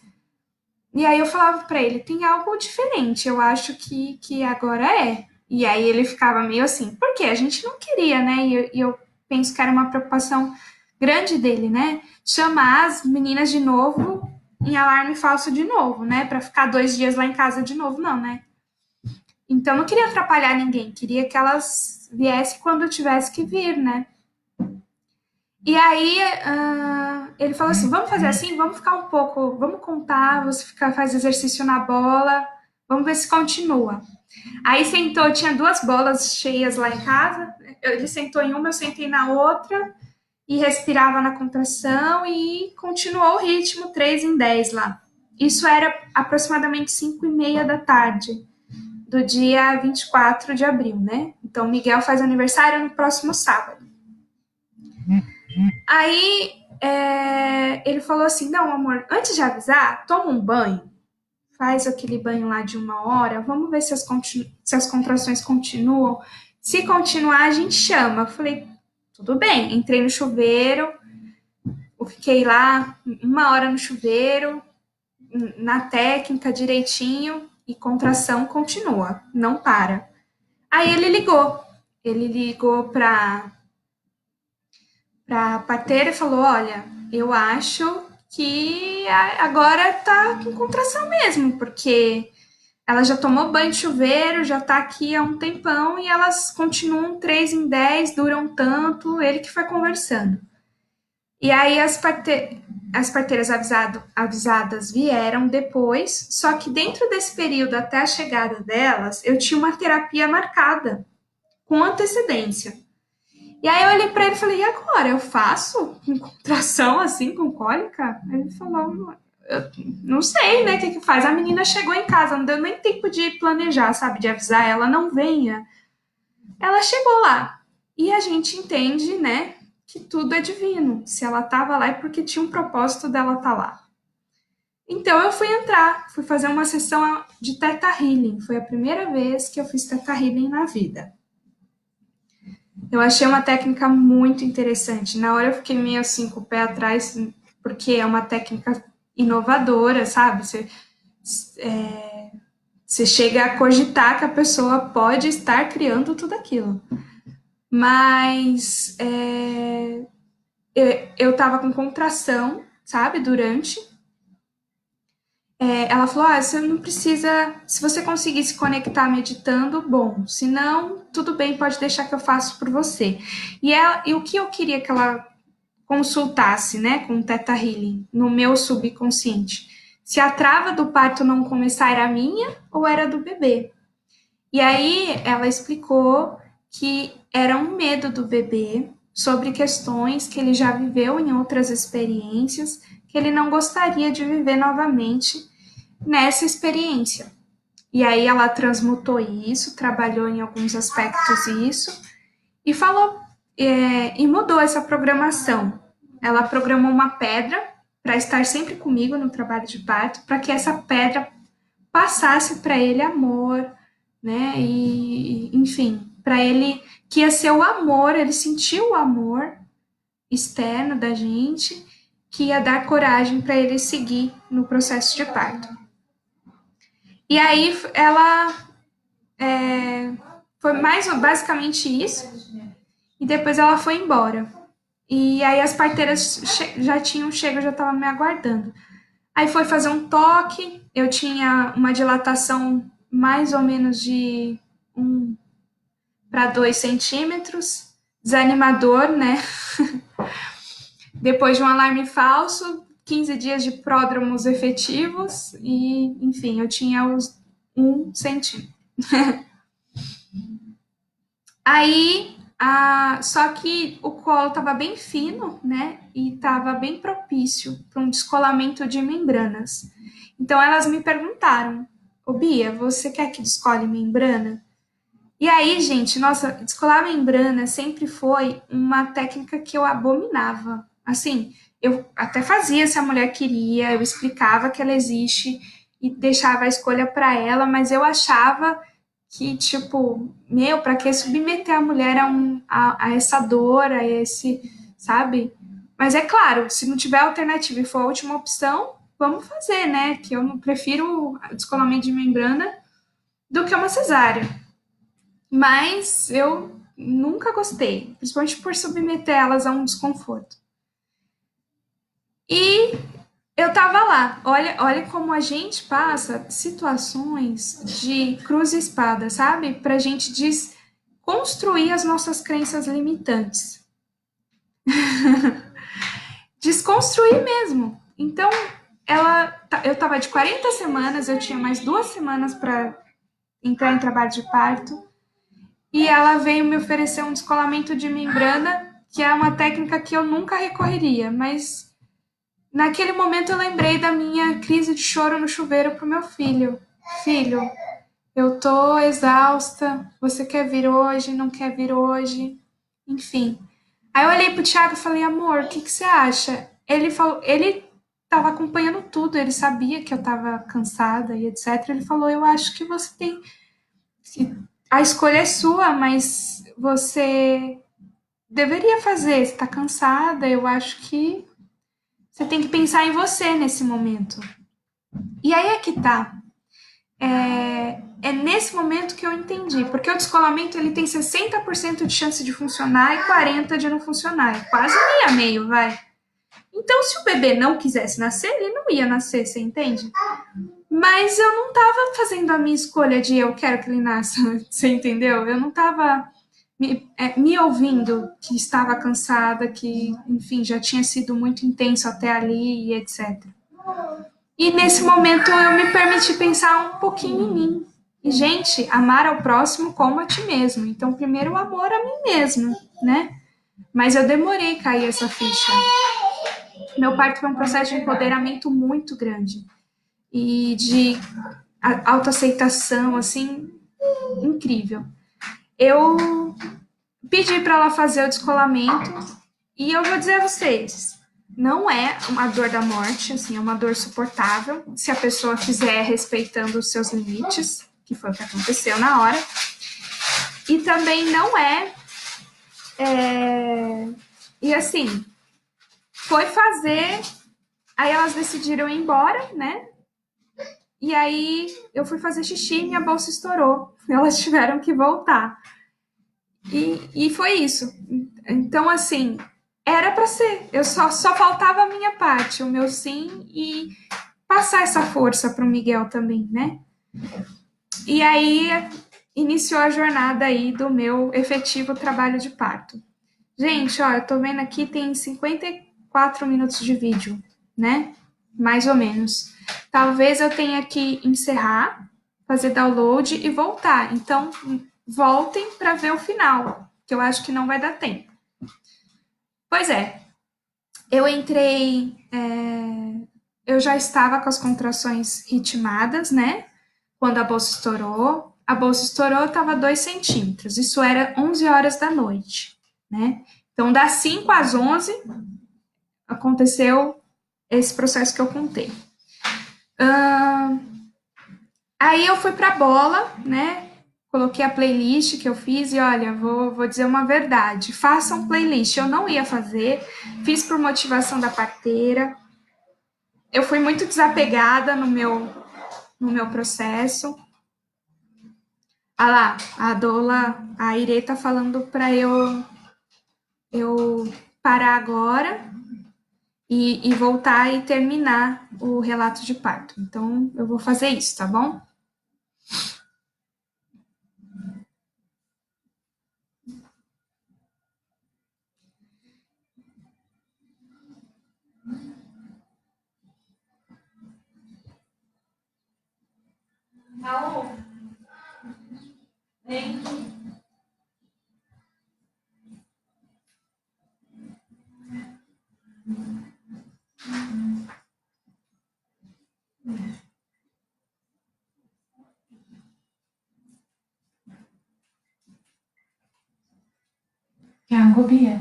E aí eu falava para ele, tem algo diferente, eu acho que agora é. E aí ele ficava meio assim, porque a gente não queria, né? E eu penso que era uma preocupação grande dele, né? Chamar as meninas de novo em alarme falso de novo, né? Para ficar 2 dias lá em casa de novo, não, né? Então não queria atrapalhar ninguém, queria que elas viessem quando tivesse que vir, né? E aí ele falou assim, vamos fazer assim, vamos ficar um pouco, vamos contar, você faz exercício na bola, vamos ver se continua. Aí sentou, tinha 2 bolas cheias lá em casa, ele sentou em uma, eu sentei na outra, e respirava na contração e continuou o ritmo 3 em 10 lá. Isso era aproximadamente 5:30 da tarde, do dia 24 de abril, né? Então, Miguel faz aniversário no próximo sábado. Aí ele falou assim, não, amor, antes de avisar, toma um banho, faz aquele banho lá de 1 hora, vamos ver se as contrações continuam. Se continuar, a gente chama. Eu falei, tudo bem, entrei no chuveiro, eu fiquei lá 1 hora no chuveiro, na técnica direitinho, e contração continua, não para. Aí ele ligou para a parteira e falou, olha, eu acho que agora tá com contração mesmo, porque ela já tomou banho de chuveiro, já tá aqui há um tempão e elas continuam 3 em 10, duram tanto, ele que foi conversando. E aí as parteiras avisadas vieram depois, só que dentro desse período até a chegada delas, eu tinha uma terapia marcada, com antecedência. E aí eu olhei para ele e falei, e agora? Eu faço com contração assim, com cólica? Ele falou, eu não sei, né, o que faz. A menina chegou em casa, não deu nem tempo de planejar, sabe, de avisar ela, não venha. Ela chegou lá. E a gente entende, né, que tudo é divino. Se ela estava lá é porque tinha um propósito dela estar lá. Então eu fui fazer uma sessão de Theta Healing. Foi a primeira vez que eu fiz Theta Healing na vida. Eu achei uma técnica muito interessante. Na hora eu fiquei meio assim com o pé atrás, porque é uma técnica inovadora, sabe? Você chega a cogitar que a pessoa pode estar criando tudo aquilo. Mas eu tava com contração, sabe, durante. Ela falou, você não precisa, se você conseguir se conectar meditando, bom, se não, tudo bem, pode deixar que eu faço por você. E o que eu queria que ela consultasse, né, com o Theta Healing, no meu subconsciente, se a trava do parto não começar era minha ou era do bebê. E aí ela explicou que era um medo do bebê sobre questões que ele já viveu em outras experiências, que ele não gostaria de viver novamente nessa experiência. E aí ela transmutou isso, trabalhou em alguns aspectos isso, e falou, e mudou essa programação. Ela programou uma pedra para estar sempre comigo no trabalho de parto, para que essa pedra passasse para ele amor, né? E enfim, para ele que ia ser o amor, ele sentiu o amor externo da gente, que ia dar coragem para ele seguir no processo de parto. E aí ela foi mais basicamente isso, e depois ela foi embora. E aí as parteiras já tinham chego, já estavam me aguardando. Aí foi fazer um toque, eu tinha uma dilatação mais ou menos de 1 para 2 centímetros, desanimador, né? Depois de um alarme falso, 15 dias de pródromos efetivos e, enfim, eu tinha os 1 centímetro. Aí, só que o colo estava bem fino, né? E estava bem propício para um descolamento de membranas. Então, elas me perguntaram, ô Bia, você quer que descole membrana? E aí, gente, nossa, descolar membrana sempre foi uma técnica que eu abominava. Assim, eu até fazia se a mulher queria, eu explicava que ela existe e deixava a escolha para ela, mas eu achava que, tipo, meu, para que submeter a mulher a essa dor, a esse, sabe? Mas é claro, se não tiver alternativa e for a última opção, vamos fazer, né? Que eu não prefiro descolamento de membrana do que uma cesárea. Mas eu nunca gostei, principalmente por submeter elas a um desconforto. E eu tava lá. Olha como a gente passa situações de cruz e espada, sabe? Pra gente desconstruir as nossas crenças limitantes. Desconstruir mesmo. Então, eu tava de 40 semanas, eu tinha mais 2 semanas para entrar em trabalho de parto. E ela veio me oferecer um descolamento de membrana, que é uma técnica que eu nunca recorreria, mas naquele momento eu lembrei da minha crise de choro no chuveiro pro meu filho. Filho, eu tô exausta, você quer vir hoje, não quer vir hoje, enfim. Aí eu olhei pro Thiago e falei, amor, o que que você acha? Ele falou, ele tava acompanhando tudo, ele sabia que eu tava cansada e etc. Ele falou, eu acho que você tem a escolha é sua, mas você deveria fazer. Você está cansada, eu acho que você tem que pensar em você nesse momento. E aí é que tá. É nesse momento que eu entendi, porque o descolamento ele tem 60% de chance de funcionar e 40% de não funcionar. É quase meio a meio, vai. Então, se o bebê não quisesse nascer, ele não ia nascer, você entende? Mas eu não estava fazendo a minha escolha de eu quero que ele nasça, você entendeu? Eu não estava me ouvindo que estava cansada, que, enfim, já tinha sido muito intenso até ali e etc. E nesse momento eu me permiti pensar um pouquinho em mim. E, gente, amar ao próximo como a ti mesmo. Então, primeiro o amor a mim mesmo, né? Mas eu demorei a cair essa ficha. Meu parto foi um processo de empoderamento muito grande. E de autoaceitação, assim, incrível. Eu pedi para ela fazer o descolamento e eu vou dizer a vocês, não é uma dor da morte, assim, é uma dor suportável se a pessoa fizer respeitando os seus limites, que foi o que aconteceu na hora. E também não e assim, foi fazer, aí elas decidiram ir embora, né? E aí eu fui fazer xixi e minha bolsa estourou. Elas tiveram que voltar. E foi isso. Então, assim, era para ser. Eu só faltava a minha parte, o meu sim, e passar essa força para o Miguel também, né? E aí iniciou a jornada aí do meu efetivo trabalho de parto. Gente, ó, eu tô vendo aqui tem 54 minutos de vídeo, né? mais ou menos. Talvez eu tenha que encerrar, fazer download e voltar. Então, voltem para ver o final, que eu acho que não vai dar tempo. Pois é, eu entrei. Eu já estava com as contrações ritmadas, né? Quando a bolsa estourou. A bolsa estourou, estava 2 centímetros. Isso era 11 horas da noite, né? Então, das 5 às 11, aconteceu esse processo que eu contei. Aí eu fui pra bola, né? Coloquei a playlist que eu fiz e olha, vou dizer uma verdade. Façam playlist. Eu não ia fazer, fiz por motivação da parteira. Eu fui muito desapegada no meu processo. Ah lá, a Dola, a Irê tá falando para eu parar agora e voltar e terminar o relato de parto. Então, eu vou fazer isso, tá bom? Alô? Vem. Quer água, Bia?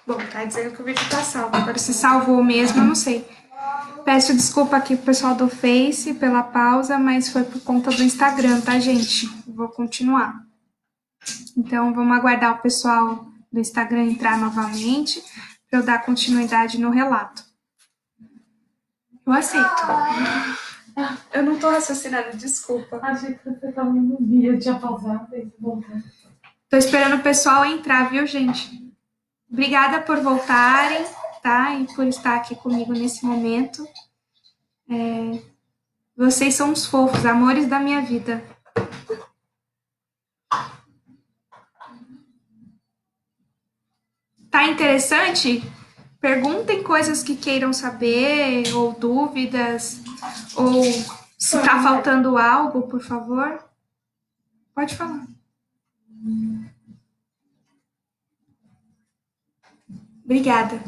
Bom, tá dizendo que o vídeo tá salvo. Agora se salvou mesmo, eu não sei. Peço desculpa aqui pro pessoal do Face pela pausa, mas foi por conta do Instagram, tá, gente? Vou continuar. Então, vamos aguardar o pessoal do Instagram entrar novamente para eu dar continuidade no relato. Eu aceito. Eu não tô raciocinando, desculpa. Achei que você tava no Bia, tinha pausado e voltar. Tô esperando o pessoal entrar, viu, gente? Obrigada por voltarem, tá? E por estar aqui comigo nesse momento. Vocês são os fofos, amores da minha vida. Tá interessante? Perguntem coisas que queiram saber, ou dúvidas, ou se tá faltando algo, por favor. Pode falar. Obrigada.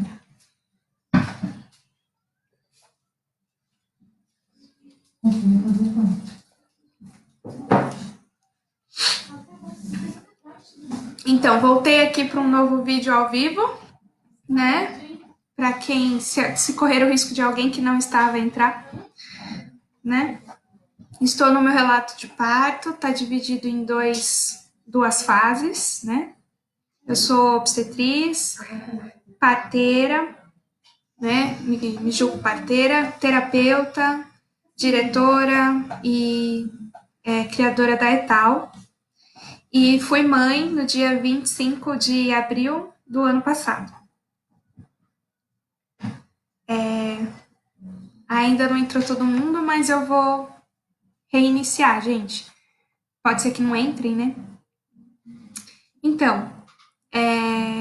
Então, voltei aqui para um novo vídeo ao vivo, né? Para quem se correr o risco de alguém que não estava entrar, né? Estou no meu relato de parto, tá dividido em duas fases, né? Eu sou obstetriz, parteira, né? Me julgo parteira, terapeuta, diretora e criadora da Etal. E fui mãe no dia 25 de abril do ano passado. Ainda não entrou todo mundo, mas eu vou reiniciar, gente. Pode ser que não entrem, né? Então,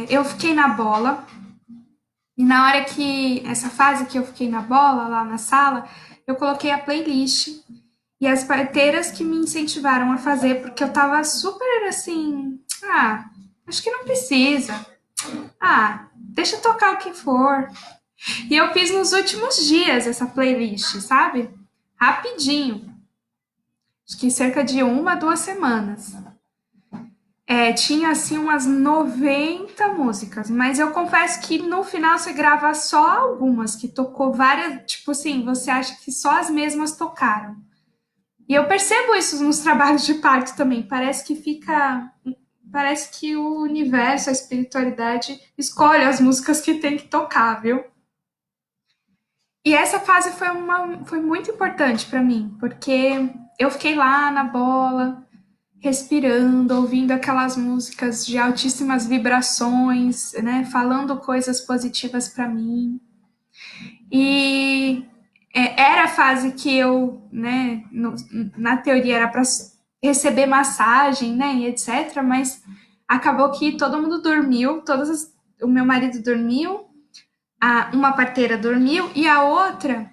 eu fiquei na bola. E na hora que, essa fase que eu fiquei na bola, lá na sala, eu coloquei a playlist. E as parteiras que me incentivaram a fazer, porque eu tava super assim, acho que não precisa. Deixa eu tocar o que for. E eu fiz nos últimos dias essa playlist, sabe? Rapidinho. Acho que cerca de 1, 2 semanas. Tinha assim umas 90 músicas, mas eu confesso que no final você grava só algumas, que tocou várias, tipo assim, você acha que só as mesmas tocaram. E eu percebo isso nos trabalhos de parto também. Parece que o universo, a espiritualidade escolhe as músicas que tem que tocar, viu? E essa fase foi muito importante para mim, porque eu fiquei lá na bola, respirando, ouvindo aquelas músicas de altíssimas vibrações, né, falando coisas positivas para mim. E era a fase que eu, né, na teoria era para receber massagem, né, e etc, mas acabou que todo mundo dormiu, o meu marido dormiu, uma parteira dormiu e a outra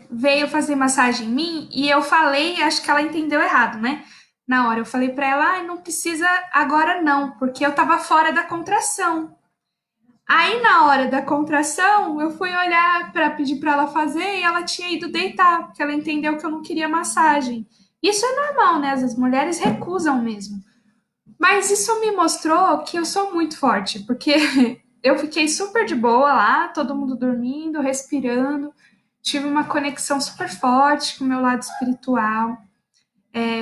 veio fazer massagem em mim e eu falei, acho que ela entendeu errado, né? Na hora eu falei para ela, não precisa agora não, porque eu tava fora da contração. Aí na hora da contração, eu fui olhar para pedir para ela fazer e ela tinha ido deitar, porque ela entendeu que eu não queria massagem. Isso é normal, né? As mulheres recusam mesmo. Mas isso me mostrou que eu sou muito forte, porque eu fiquei super de boa lá, todo mundo dormindo, respirando, tive uma conexão super forte com o meu lado espiritual,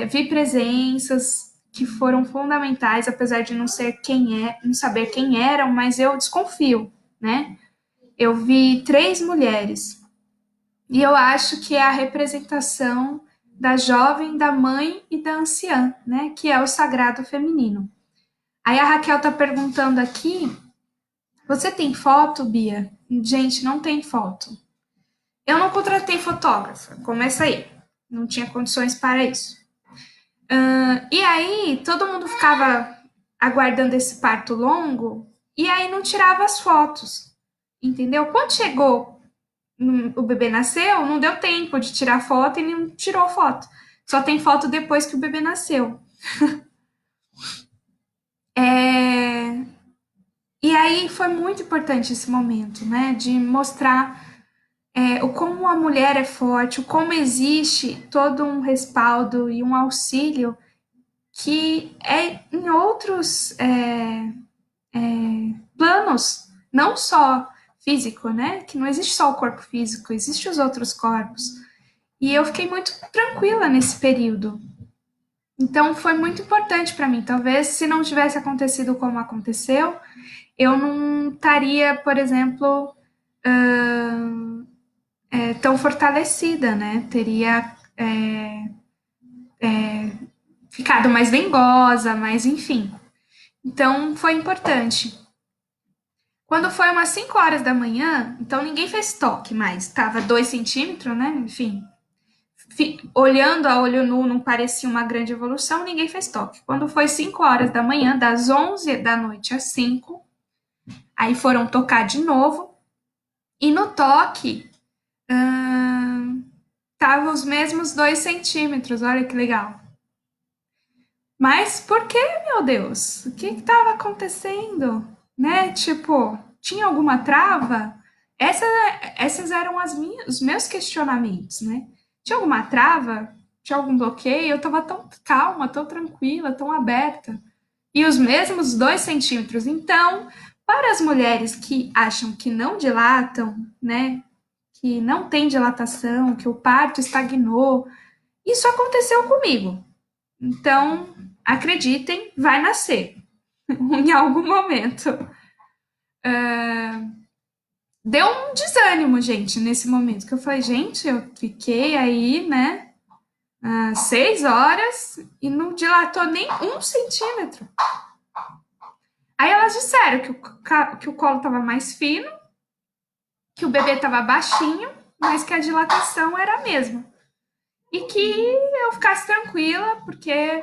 vi presenças que foram fundamentais, apesar de não ser não saber quem eram, mas eu desconfio, né? Eu vi 3 mulheres e eu acho que é a representação da jovem, da mãe e da anciã, né? Que é o sagrado feminino. Aí a Raquel tá perguntando aqui: você tem foto, Bia? Gente, não tem foto. Eu não contratei fotógrafa, começa aí. Não tinha condições para isso. E aí, todo mundo ficava aguardando esse parto longo e aí não tirava as fotos, entendeu? Quando chegou, o bebê nasceu, não deu tempo de tirar foto e não tirou foto. Só tem foto depois que o bebê nasceu. É, E aí foi muito importante esse momento, né? De mostrar o como a mulher é forte, o como existe todo um respaldo e um auxílio que é em outros planos, não só físico, né? Que não existe só o corpo físico, existem os outros corpos. E eu fiquei muito tranquila nesse período. Então foi muito importante para mim. Talvez se não tivesse acontecido como aconteceu, eu não estaria, por exemplo, tão fortalecida, né? Teria ficado mais dengosa, mas enfim. Então foi importante. Quando foi umas 5 horas da manhã, então ninguém fez toque mais. Tava 2 centímetros, né? Enfim. Olhando a olho nu, não parecia uma grande evolução, ninguém fez toque. Quando foi 5 horas da manhã, das 11 da noite às 5, aí foram tocar de novo. E no toque, tava os mesmos 2 centímetros. Olha que legal. Mas por que, meu Deus? O que estava acontecendo? Né? Tipo, tinha alguma trava? Essa, essas eram os meus questionamentos, né? Tinha alguma trava? Tinha algum bloqueio? Eu estava tão calma, tão tranquila, tão aberta. E os mesmos 2 centímetros. Então, para as mulheres que acham que não dilatam, né? Que não tem dilatação, que o parto estagnou, isso aconteceu comigo. Então, acreditem, vai nascer em algum momento. Deu um desânimo, gente, nesse momento, que eu falei, gente, eu fiquei aí, né, 6 horas e não dilatou nem 1 centímetro. Aí elas disseram que o colo estava mais fino, que o bebê estava baixinho, mas que a dilatação era a mesma. E que eu ficasse tranquila, porque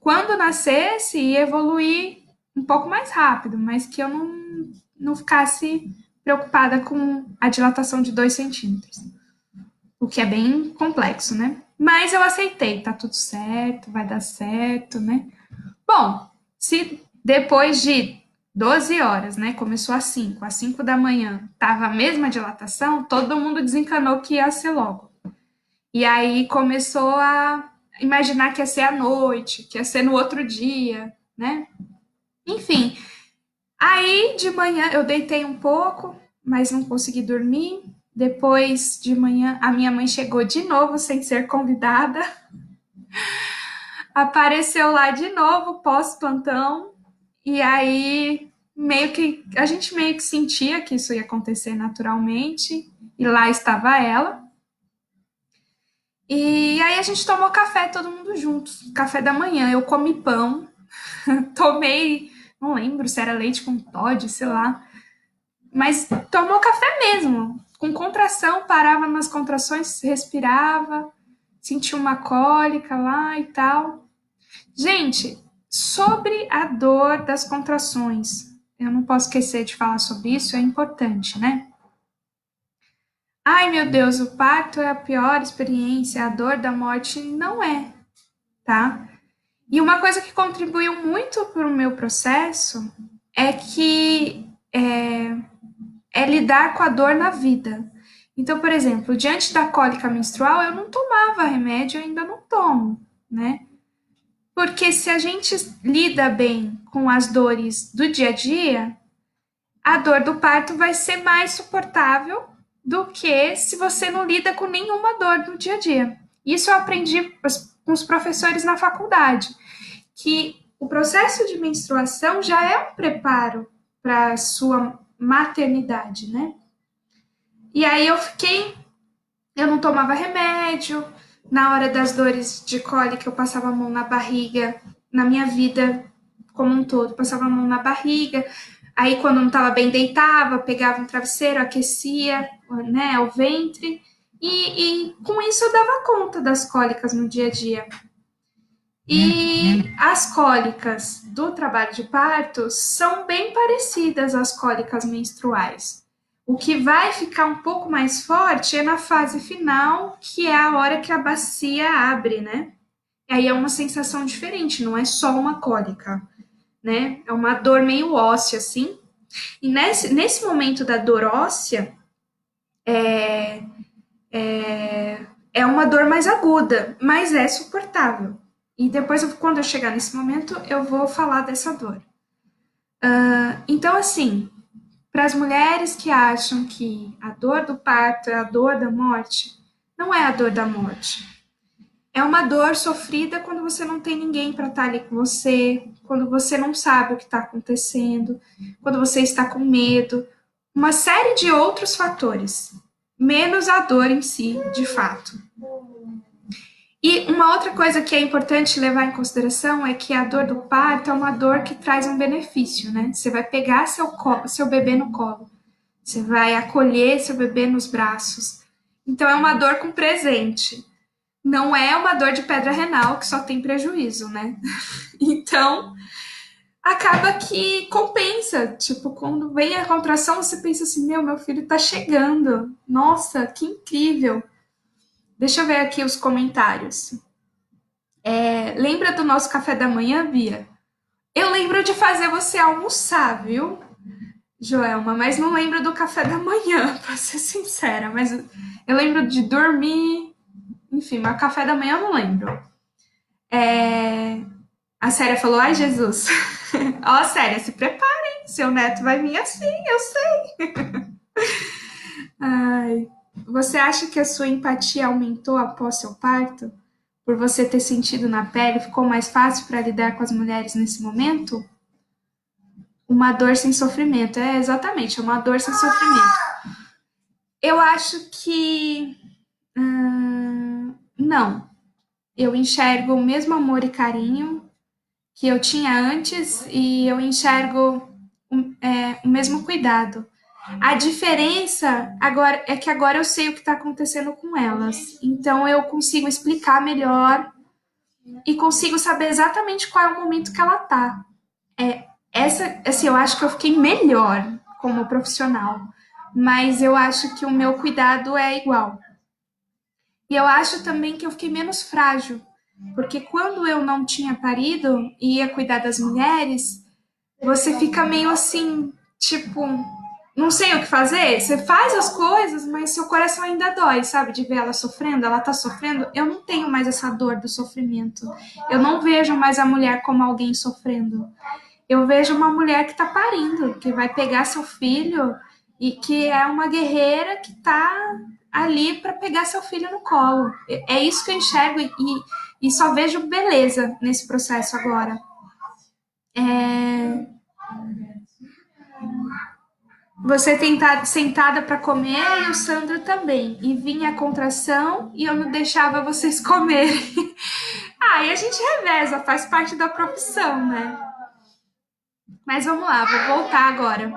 quando nascesse ia evoluir um pouco mais rápido, mas que eu não ficasse preocupada com a dilatação de 2 centímetros, o que é bem complexo, né? Mas eu aceitei, tá tudo certo, vai dar certo, né? Bom, se depois de 12 horas, né, começou às 5 da manhã, tava a mesma dilatação, todo mundo desencanou que ia ser logo. E aí começou a imaginar que ia ser à noite, que ia ser no outro dia, né? Enfim, aí de manhã eu deitei um pouco, mas não consegui dormir. Depois de manhã, a minha mãe chegou de novo sem ser convidada. Apareceu lá de novo pós-plantão. E aí meio que a gente meio que sentia que isso ia acontecer naturalmente. E lá estava ela. E aí a gente tomou café todo mundo juntos, café da manhã. Eu comi pão, tomei, não lembro se era leite com Toddy, sei lá, mas tomou café mesmo, com contração, parava nas contrações, respirava, sentia uma cólica lá e tal. Gente, Sobre a dor das contrações, eu não posso esquecer de falar sobre isso, é importante, né? Ai, meu Deus, o parto é a pior experiência, a dor da morte não é, tá? E uma coisa que contribuiu muito para o meu processo é que é lidar com a dor na vida. Então, por exemplo, diante da cólica menstrual, eu não tomava remédio, eu ainda não tomo, né? Porque se a gente lida bem com as dores do dia a dia, a dor do parto vai ser mais suportável do que se você não lida com nenhuma dor no dia a dia. Isso eu aprendi com os professores na faculdade, que o processo de menstruação já é um preparo para a sua maternidade, né? E aí eu não tomava remédio, na hora das dores de cólica eu passava a mão na barriga, na minha vida como um todo, passava a mão na barriga, aí quando não estava bem deitava, pegava um travesseiro, aquecia, né, o ventre, e com isso eu dava conta das cólicas no dia a dia. E as cólicas do trabalho de parto são bem parecidas às cólicas menstruais. O que vai ficar um pouco mais forte é na fase final, que é a hora que a bacia abre, né? E aí é uma sensação diferente, não é só uma cólica, né? É uma dor meio óssea, assim. E nesse momento da dor óssea, é uma dor mais aguda, mas é suportável. E depois, quando eu chegar nesse momento, eu vou falar dessa dor. Então, assim, para as mulheres que acham que a dor do parto é a dor da morte, não é a dor da morte. É uma dor sofrida quando você não tem ninguém para estar ali com você, quando você não sabe o que está acontecendo, quando você está com medo, uma série de outros fatores, menos a dor em si, de fato. E uma outra coisa que é importante levar em consideração é que a dor do parto é uma dor que traz um benefício, né? Você vai pegar seu bebê no colo, você vai acolher seu bebê nos braços. Então é uma dor com presente. Não é uma dor de pedra renal que só tem prejuízo, né? Então acaba que compensa. Tipo, quando vem a contração, você pensa assim: meu filho tá chegando. Nossa, que incrível. Deixa eu ver aqui os comentários. Lembra do nosso café da manhã, Bia? Eu lembro de fazer você almoçar, viu, Joelma? Mas não lembro do café da manhã, pra ser sincera. Mas eu lembro de dormir. Enfim, mas café da manhã eu não lembro. A Séria falou: ai, Jesus. Ó, Séria, se preparem. Seu neto vai vir assim, eu sei. Ai. Você acha que a sua empatia aumentou após seu parto? Por você ter sentido na pele, ficou mais fácil para lidar com as mulheres nesse momento? Uma dor sem sofrimento. É exatamente, uma dor sem sofrimento. Eu acho que. Não. Eu enxergo o mesmo amor e carinho que eu tinha antes e eu enxergo o mesmo cuidado. A diferença agora é que agora eu sei o que está acontecendo com elas. Então eu consigo explicar melhor e consigo saber exatamente qual é o momento que ela tá. Assim, eu acho que eu fiquei melhor como profissional, mas eu acho que o meu cuidado é igual. E eu acho também que eu fiquei menos frágil, porque quando eu não tinha parido e ia cuidar das mulheres, você fica meio assim, tipo, não sei o que fazer. Você faz as coisas, mas seu coração ainda dói, sabe? De ver ela sofrendo, ela tá sofrendo. Eu não tenho mais essa dor do sofrimento. Eu não vejo mais a mulher como alguém sofrendo. Eu vejo uma mulher que tá parindo, que vai pegar seu filho e que é uma guerreira que tá ali para pegar seu filho no colo. É isso que eu enxergo e só vejo beleza nesse processo agora. É, você tentar sentada para comer e o Sandro também. E vinha a contração e eu não deixava vocês comerem. Ah, e a gente reveza, faz parte da profissão, né? Mas vamos lá, vou voltar agora.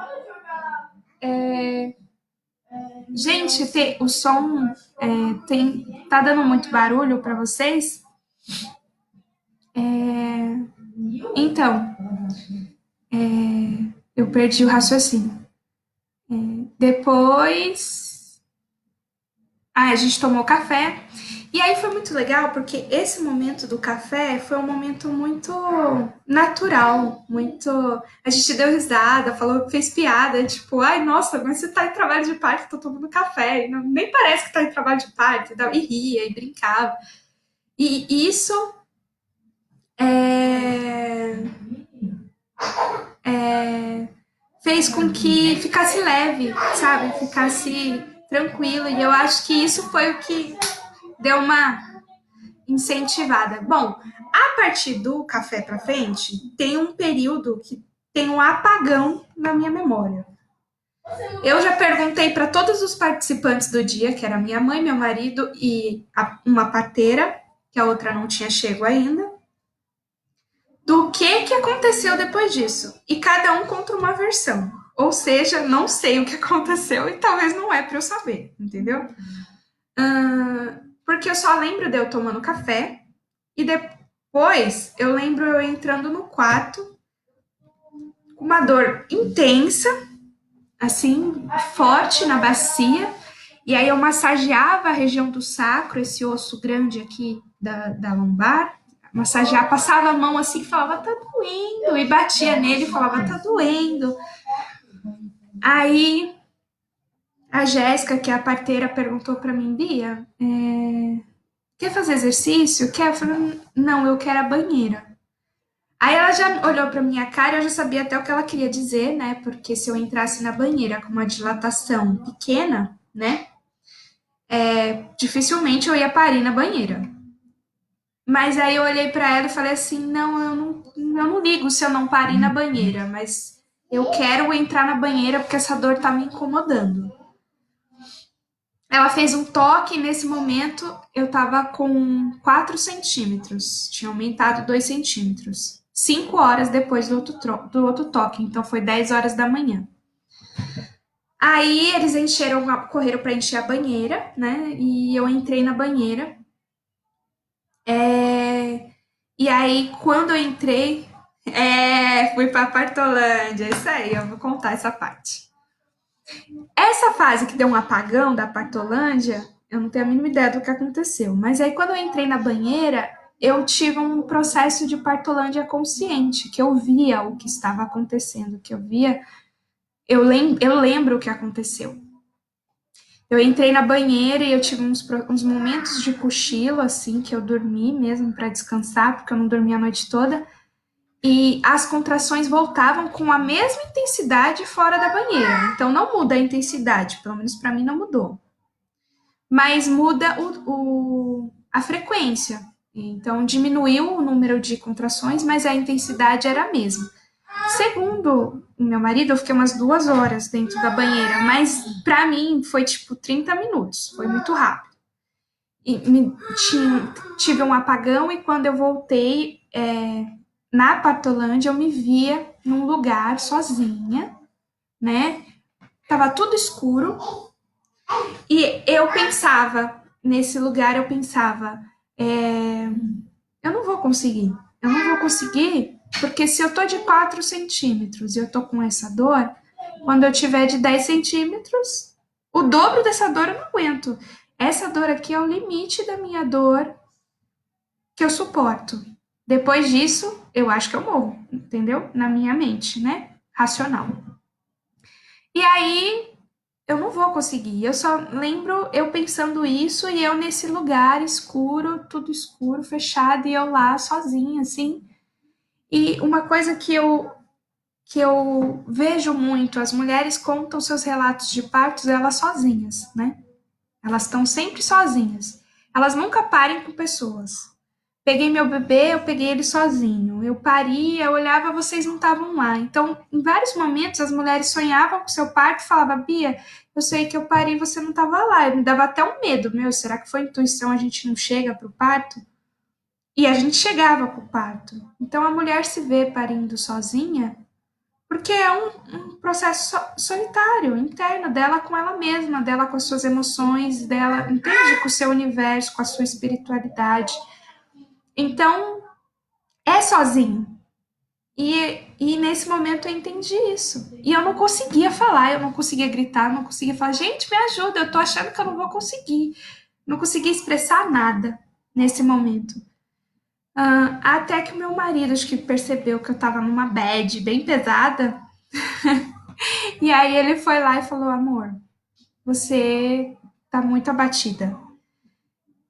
Gente, o som tá dando muito barulho para vocês? Então, eu perdi o raciocínio. Depois, a gente tomou café. E aí foi muito legal, porque esse momento do café foi um momento muito natural, muito. A gente deu risada, falou, fez piada, tipo, ai, nossa, mas você tá em trabalho de parto, tô tomando café. E nem parece que tá em trabalho de parto, e ria e brincava. E isso é, fez com que ficasse leve, sabe? Ficasse tranquilo. E eu acho que isso foi o que deu uma incentivada. Bom, a partir do café para frente, tem um período que tem um apagão na minha memória. Eu já perguntei para todos os participantes do dia, que era minha mãe, meu marido e uma parteira, que a outra não tinha chego ainda, do que aconteceu depois disso. E cada um conta uma versão. Ou seja, não sei o que aconteceu e talvez não é para eu saber, entendeu? Porque eu só lembro de eu tomando café e depois eu lembro eu entrando no quarto com uma dor intensa, assim, forte na bacia. E aí eu massageava a região do sacro, esse osso grande aqui da lombar, massagear, passava a mão assim e falava, tá doendo, e batia nele e falava, tá doendo. Aí a Jéssica, que é a parteira, perguntou para mim, Bia, quer fazer exercício? Quer? Eu falei, não, eu quero a banheira. Aí ela já olhou para minha cara e eu já sabia até o que ela queria dizer, né? Porque se eu entrasse na banheira com uma dilatação pequena, né? Dificilmente eu ia parir na banheira. Mas aí eu olhei para ela e falei assim: não, eu não ligo se eu não parir na banheira, mas eu quero entrar na banheira porque essa dor tá me incomodando. Ela fez um toque e nesse momento eu tava com 4 centímetros, tinha aumentado 2 centímetros. 5 horas depois do outro toque, então foi 10 horas da manhã. Aí eles correram para encher a banheira, né? E eu entrei na banheira. E aí, quando eu entrei, fui para Partolândia. Isso aí, eu vou contar essa parte. Essa fase que deu um apagão da Partolândia, eu não tenho a mínima ideia do que aconteceu. Mas aí, quando eu entrei na banheira, eu tive um processo de Partolândia consciente, que eu via o que estava acontecendo, que eu via, eu lembro o que aconteceu. Eu entrei na banheira e eu tive uns momentos de cochilo, assim, que eu dormi mesmo para descansar, porque eu não dormi a noite toda. E as contrações voltavam com a mesma intensidade fora da banheira. Então não muda a intensidade, pelo menos para mim não mudou. Mas muda a frequência. Então diminuiu o número de contrações, mas a intensidade era a mesma. Segundo o meu marido, eu fiquei umas 2 horas dentro da banheira, mas para mim foi tipo 30 minutos, foi muito rápido. E tive um apagão e quando eu voltei, na Patolândia eu me via num lugar sozinha, né? Tava tudo escuro e eu pensava, nesse lugar eu pensava, eu não vou conseguir, eu não vou conseguir, porque se eu tô de 4 centímetros e eu tô com essa dor, quando eu tiver de 10 centímetros, o dobro dessa dor eu não aguento. Essa dor aqui é o limite da minha dor que eu suporto. Depois disso, eu acho que eu morro, entendeu? Na minha mente, né? Racional. E aí, eu não vou conseguir. Eu só lembro eu pensando isso e eu nesse lugar escuro, tudo escuro, fechado, e eu lá sozinha, assim. E uma coisa que eu vejo muito, as mulheres contam seus relatos de partos elas sozinhas, né? Elas estão sempre sozinhas. Elas nunca parem com pessoas. Peguei meu bebê, eu peguei ele sozinho. Eu pari, eu olhava, vocês não estavam lá. Então, em vários momentos, as mulheres sonhavam com seu parto e falavam, Bia, eu sei que eu pari e você não estava lá. Eu me dava até um medo, meu, será que foi intuição, a gente não chega para o parto? E a gente chegava para o parto. Então, a mulher se vê parindo sozinha porque é um processo solitário, interno, dela com ela mesma, dela com as suas emoções, dela, entende? Com o seu universo, com a sua espiritualidade. Então, é sozinho. E nesse momento eu entendi isso. E eu não conseguia falar, eu não conseguia gritar, eu não conseguia falar, gente, me ajuda, eu tô achando que eu não vou conseguir. Não conseguia expressar nada nesse momento. Até que o meu marido, acho que percebeu que eu tava numa bad bem pesada, e aí ele foi lá e falou: amor, você tá muito abatida.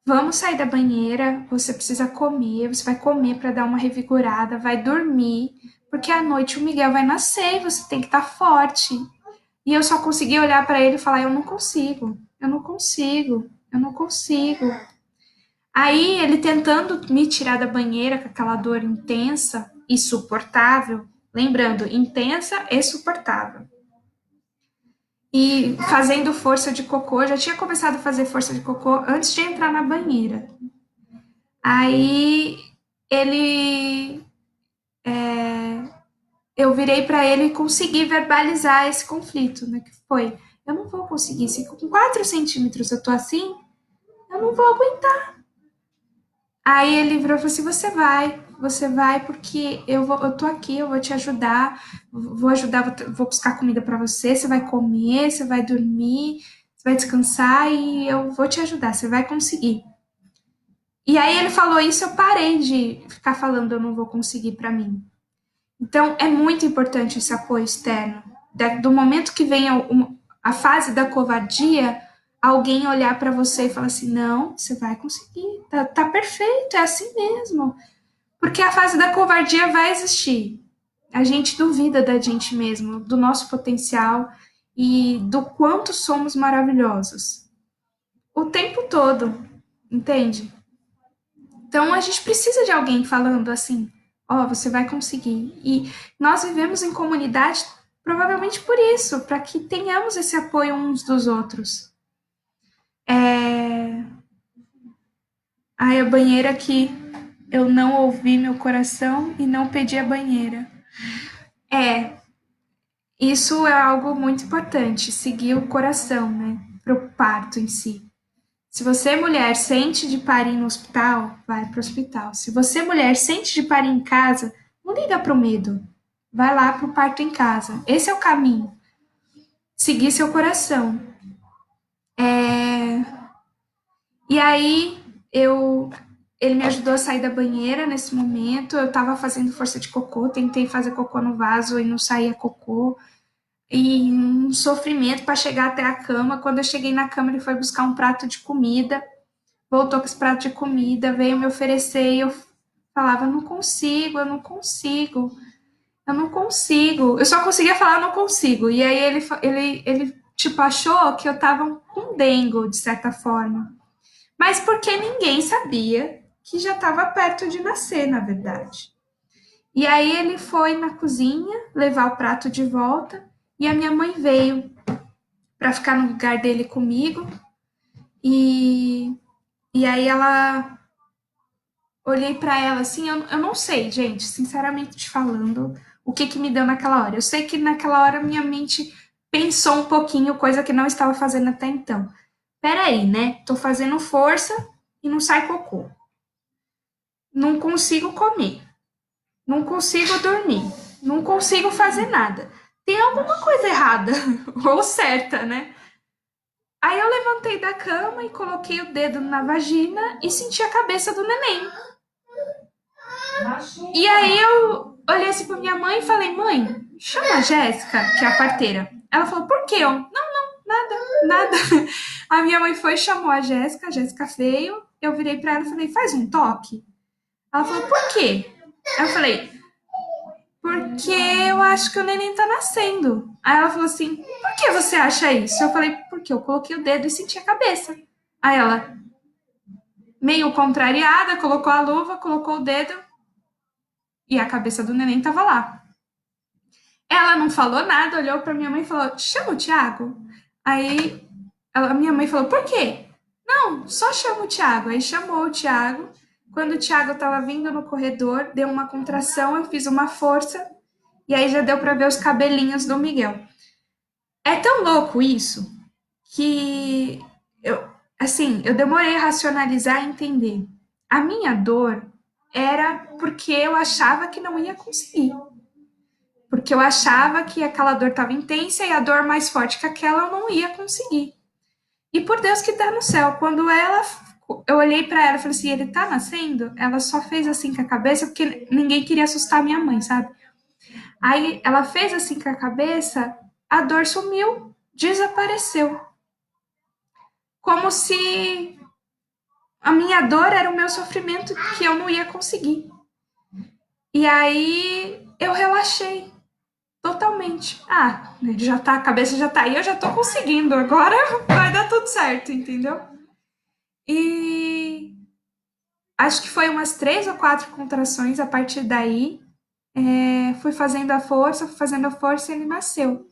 Vamos sair da banheira, você precisa comer, você vai comer para dar uma revigorada, vai dormir, porque à noite o Miguel vai nascer e você tem que estar forte. E eu só consegui olhar para ele e falar: eu não consigo, eu não consigo, eu não consigo. Aí ele tentando me tirar da banheira com aquela dor intensa e suportável, lembrando, intensa e suportável. E fazendo força de cocô, já tinha começado a fazer força de cocô antes de entrar na banheira. Aí ele, eu virei para ele e consegui verbalizar esse conflito, né? Que foi, eu não vou conseguir, se com 4 centímetros eu tô assim, eu não vou aguentar. Aí ele virou e falou assim: você vai, porque eu tô aqui, eu vou te ajudar, vou ajudar, vou buscar comida para você, você vai comer, você vai dormir, você vai descansar e eu vou te ajudar, você vai conseguir. E aí ele falou isso, eu parei de ficar falando eu não vou conseguir para mim. Então é muito importante esse apoio externo. Do momento que vem a fase da covardia, alguém olhar para você e falar assim: não, você vai conseguir, tá perfeito, é assim mesmo. Porque a fase da covardia vai existir. A gente duvida da gente mesmo, do nosso potencial e do quanto somos maravilhosos. O tempo todo, entende? Então a gente precisa de alguém falando assim: ó, oh, você vai conseguir. E nós vivemos em comunidade provavelmente por isso, para que tenhamos esse apoio uns dos outros. Ai, a banheira que eu não ouvi meu coração e não pedi a banheira. É, isso é algo muito importante, seguir o coração, né? Para o parto em si. Se você, mulher, sente de parir no hospital, vai para o hospital. Se você, mulher, sente de parir em casa, não liga para o medo. Vai lá para o parto em casa. Esse é o caminho. Seguir seu coração. E aí, ele me ajudou a sair da banheira nesse momento. Eu estava fazendo força de cocô, tentei fazer cocô no vaso e não saía cocô. E um sofrimento para chegar até a cama. Quando eu cheguei na cama, ele foi buscar um prato de comida, voltou com esse prato de comida, veio me oferecer e eu falava: eu não consigo, eu não consigo, eu não consigo. Eu só conseguia falar: eu não consigo. E aí ele tipo, achou que eu tava com dengo, de certa forma. Mas porque ninguém sabia que já estava perto de nascer, na verdade. E aí ele foi na cozinha levar o prato de volta e a minha mãe veio para ficar no lugar dele comigo. E, e aí ela olhei para ela assim, eu não sei, gente, sinceramente te falando, o que me deu naquela hora. Eu sei que naquela hora minha mente pensou um pouquinho, coisa que não estava fazendo até então. Peraí, né? Tô fazendo força e não sai cocô. Não consigo comer. Não consigo dormir. Não consigo fazer nada. Tem alguma coisa errada ou certa, né? Aí eu levantei da cama e coloquei o dedo na vagina e senti a cabeça do neném. E aí eu olhei assim pra minha mãe e falei: mãe, chama a Jéssica, que é a parteira. Ela falou: por quê? Eu, não, nada, nada. A minha mãe foi e chamou a Jéssica veio. Eu virei pra ela e falei: faz um toque. Ela falou: por quê? Eu falei: porque eu acho que o neném tá nascendo. Aí ela falou assim: por que você acha isso? Eu falei: porque eu coloquei o dedo e senti a cabeça. Aí ela, meio contrariada, colocou a luva, colocou o dedo e a cabeça do neném tava lá. Ela não falou nada, olhou pra minha mãe e falou: chama o Thiago. Aí minha mãe falou: por quê? Não, só chama o Thiago. Aí chamou o Thiago. Quando o Thiago tava vindo no corredor, deu uma contração, eu fiz uma força e aí já deu para ver os cabelinhos do Miguel. É tão louco isso que eu demorei a racionalizar e entender. A minha dor era porque eu achava que não ia conseguir. porque eu achava que aquela dor estava intensa e a dor mais forte que aquela eu não ia conseguir. E por Deus que tá no céu, quando eu olhei para ela e falei assim, ele tá nascendo? Ela só fez assim com a cabeça, porque ninguém queria assustar minha mãe, sabe? Aí ela fez assim com a cabeça, a dor sumiu, desapareceu. Como se a minha dor era o meu sofrimento que eu não ia conseguir. E aí eu relaxei totalmente. Ah, já tá, a cabeça já tá aí, eu já tô conseguindo, agora vai dar tudo certo, entendeu? E acho que foi umas 3 ou 4 contrações a partir daí. Fui fazendo a força e ele nasceu.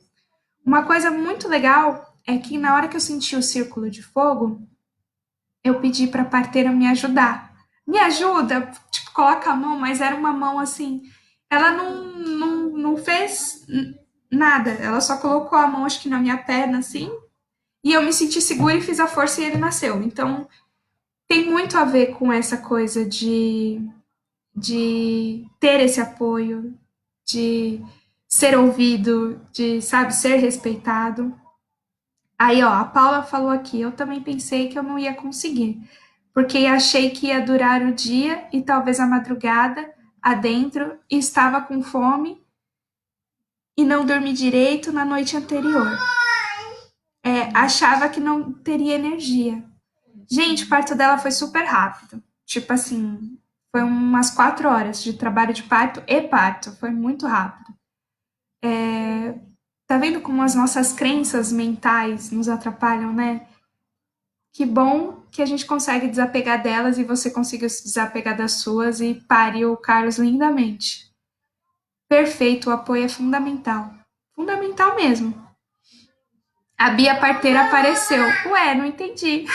Uma coisa muito legal é que na hora que eu senti o círculo de fogo, eu pedi para a parteira me ajudar. Me ajuda, tipo, coloca a mão, mas era uma mão assim. Ela não fez nada, ela só colocou a mão, acho que na minha perna, assim, e eu me senti segura e fiz a força e ele nasceu. Então, tem muito a ver com essa coisa de ter esse apoio, de ser ouvido, de, sabe, ser respeitado. Aí, ó, a Paula falou aqui, eu também pensei que eu não ia conseguir, porque achei que ia durar o dia e talvez a madrugada adentro e estava com fome e não dormi direito na noite anterior. Achava que não teria energia. Gente, o parto dela foi super rápido. Tipo assim, foi umas 4 horas de trabalho de parto e parto. Foi muito rápido. Tá vendo como as nossas crenças mentais nos atrapalham, né? Que bom que a gente consegue desapegar delas e você conseguiu se desapegar das suas e pariu o Carlos lindamente. Perfeito, o apoio é fundamental. Fundamental mesmo. A Bia parteira apareceu. Ué, não entendi.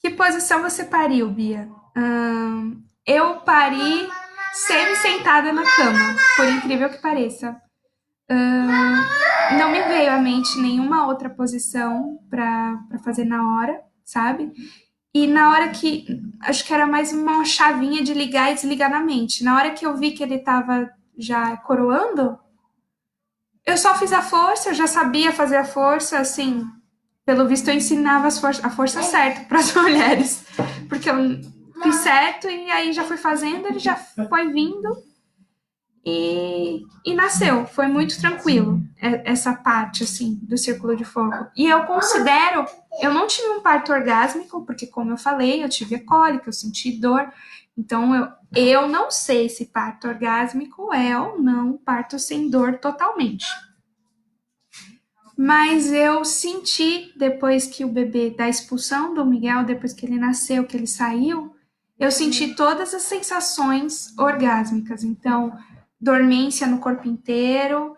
Que posição você pariu, Bia? Eu pari semi-sentada na cama, por incrível que pareça. Não me veio à mente nenhuma outra posição para fazer na hora, sabe? E na hora que. Acho que era mais uma chavinha de ligar e desligar na mente. Na hora que eu vi que ele estava já coroando, eu só fiz a força, eu já sabia fazer a força, assim. Pelo visto, eu ensinava a força certa para as mulheres. Porque eu fiz certo e aí já fui fazendo, ele já foi vindo e nasceu. Foi muito tranquilo essa parte, assim, do círculo de fogo. E eu considero, eu não tive um parto orgásmico, porque como eu falei, eu tive cólica, eu senti dor. Então, eu não sei se parto orgásmico é ou não parto sem dor totalmente. Mas eu senti, depois que o bebê, da expulsão do Miguel, depois que ele nasceu, que ele saiu, eu senti todas as sensações orgásmicas. Então, dormência no corpo inteiro,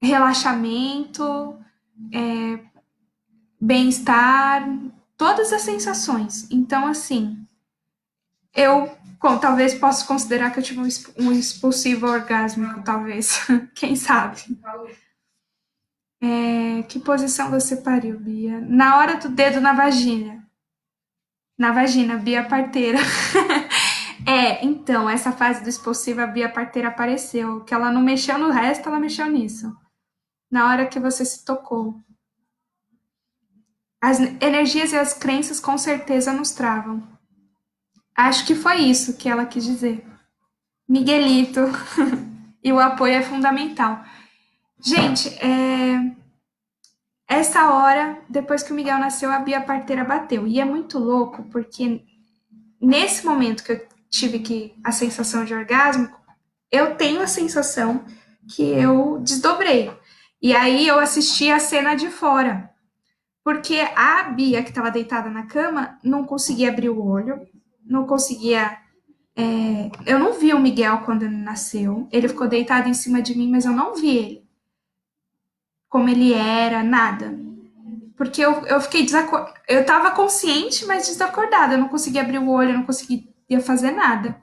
relaxamento, bem-estar, todas as sensações. Então, assim, talvez possa considerar que eu tive um expulsivo orgásmico, talvez. Quem sabe? Que posição você pariu, Bia? Na hora do dedo na vagina. Na vagina, Bia parteira. Então, essa fase do expulsivo, a Bia parteira apareceu. Que ela não mexeu no resto, ela mexeu nisso. Na hora que você se tocou. As energias e as crenças com certeza nos travam. Acho que foi isso que ela quis dizer. Miguelito. E o apoio é fundamental. Gente, essa hora, depois que o Miguel nasceu, a Bia parteira bateu. E é muito louco, porque nesse momento que eu tive a sensação de orgasmo, eu tenho a sensação que eu desdobrei. E aí eu assisti a cena de fora. Porque a Bia, que estava deitada na cama, não conseguia abrir o olho, não conseguia. Eu não vi o Miguel quando ele nasceu. Ele ficou deitado em cima de mim, mas eu não vi ele. Como ele era, nada. Porque eu fiquei desacordada. Eu estava consciente, mas desacordada. Eu não conseguia abrir o olho, eu não conseguia fazer nada.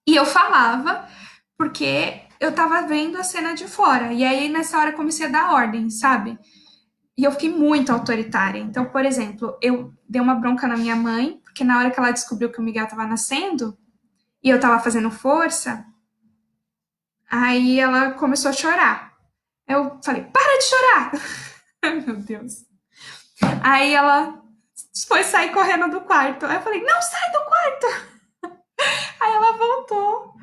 E eu falava, porque eu tava vendo a cena de fora. E aí, nessa hora, eu comecei a dar ordem, sabe? E eu fiquei muito autoritária. Então, por exemplo, eu dei uma bronca na minha mãe, porque na hora que ela descobriu que o Miguel tava nascendo, e eu tava fazendo força, aí ela começou a chorar. Eu falei, para de chorar! Meu Deus. Aí ela foi sair correndo do quarto. Aí eu falei, não sai do quarto! Aí ela voltou.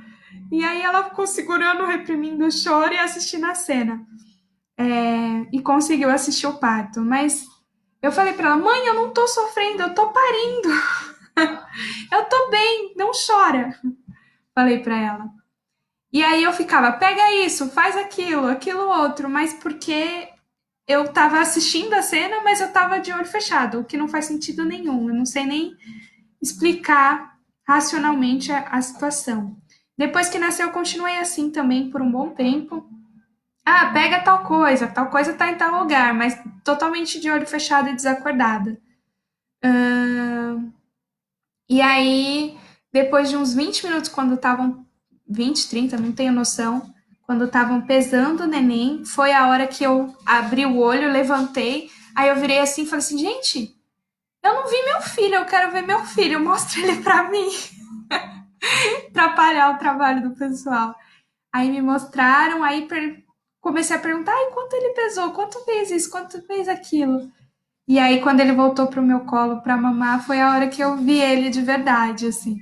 E aí ela ficou segurando, reprimindo o choro e assistindo a cena. E conseguiu assistir o parto. Mas eu falei pra ela, mãe, eu não tô sofrendo, eu tô parindo. Eu tô bem, não chora. Falei pra ela. E aí eu ficava, pega isso, faz aquilo, aquilo outro, mas porque eu tava assistindo a cena, mas eu tava de olho fechado, o que não faz sentido nenhum. Eu não sei nem explicar racionalmente a situação. Depois que nasceu, eu continuei assim também por um bom tempo. Ah, pega tal coisa tá em tal lugar, mas totalmente de olho fechado e desacordada. E aí, depois de uns 20 minutos, quando estavam 20, 30, não tenho noção, quando estavam pesando o neném, foi a hora que eu abri o olho, levantei, aí eu virei assim e falei assim, gente, eu não vi meu filho, eu quero ver meu filho, mostra ele pra mim, atrapalhar o trabalho do pessoal. Aí me mostraram, aí comecei a perguntar, ai, quanto ele pesou, quanto fez isso, quanto fez aquilo. E aí, quando ele voltou pro meu colo pra mamar, foi a hora que eu vi ele de verdade, assim.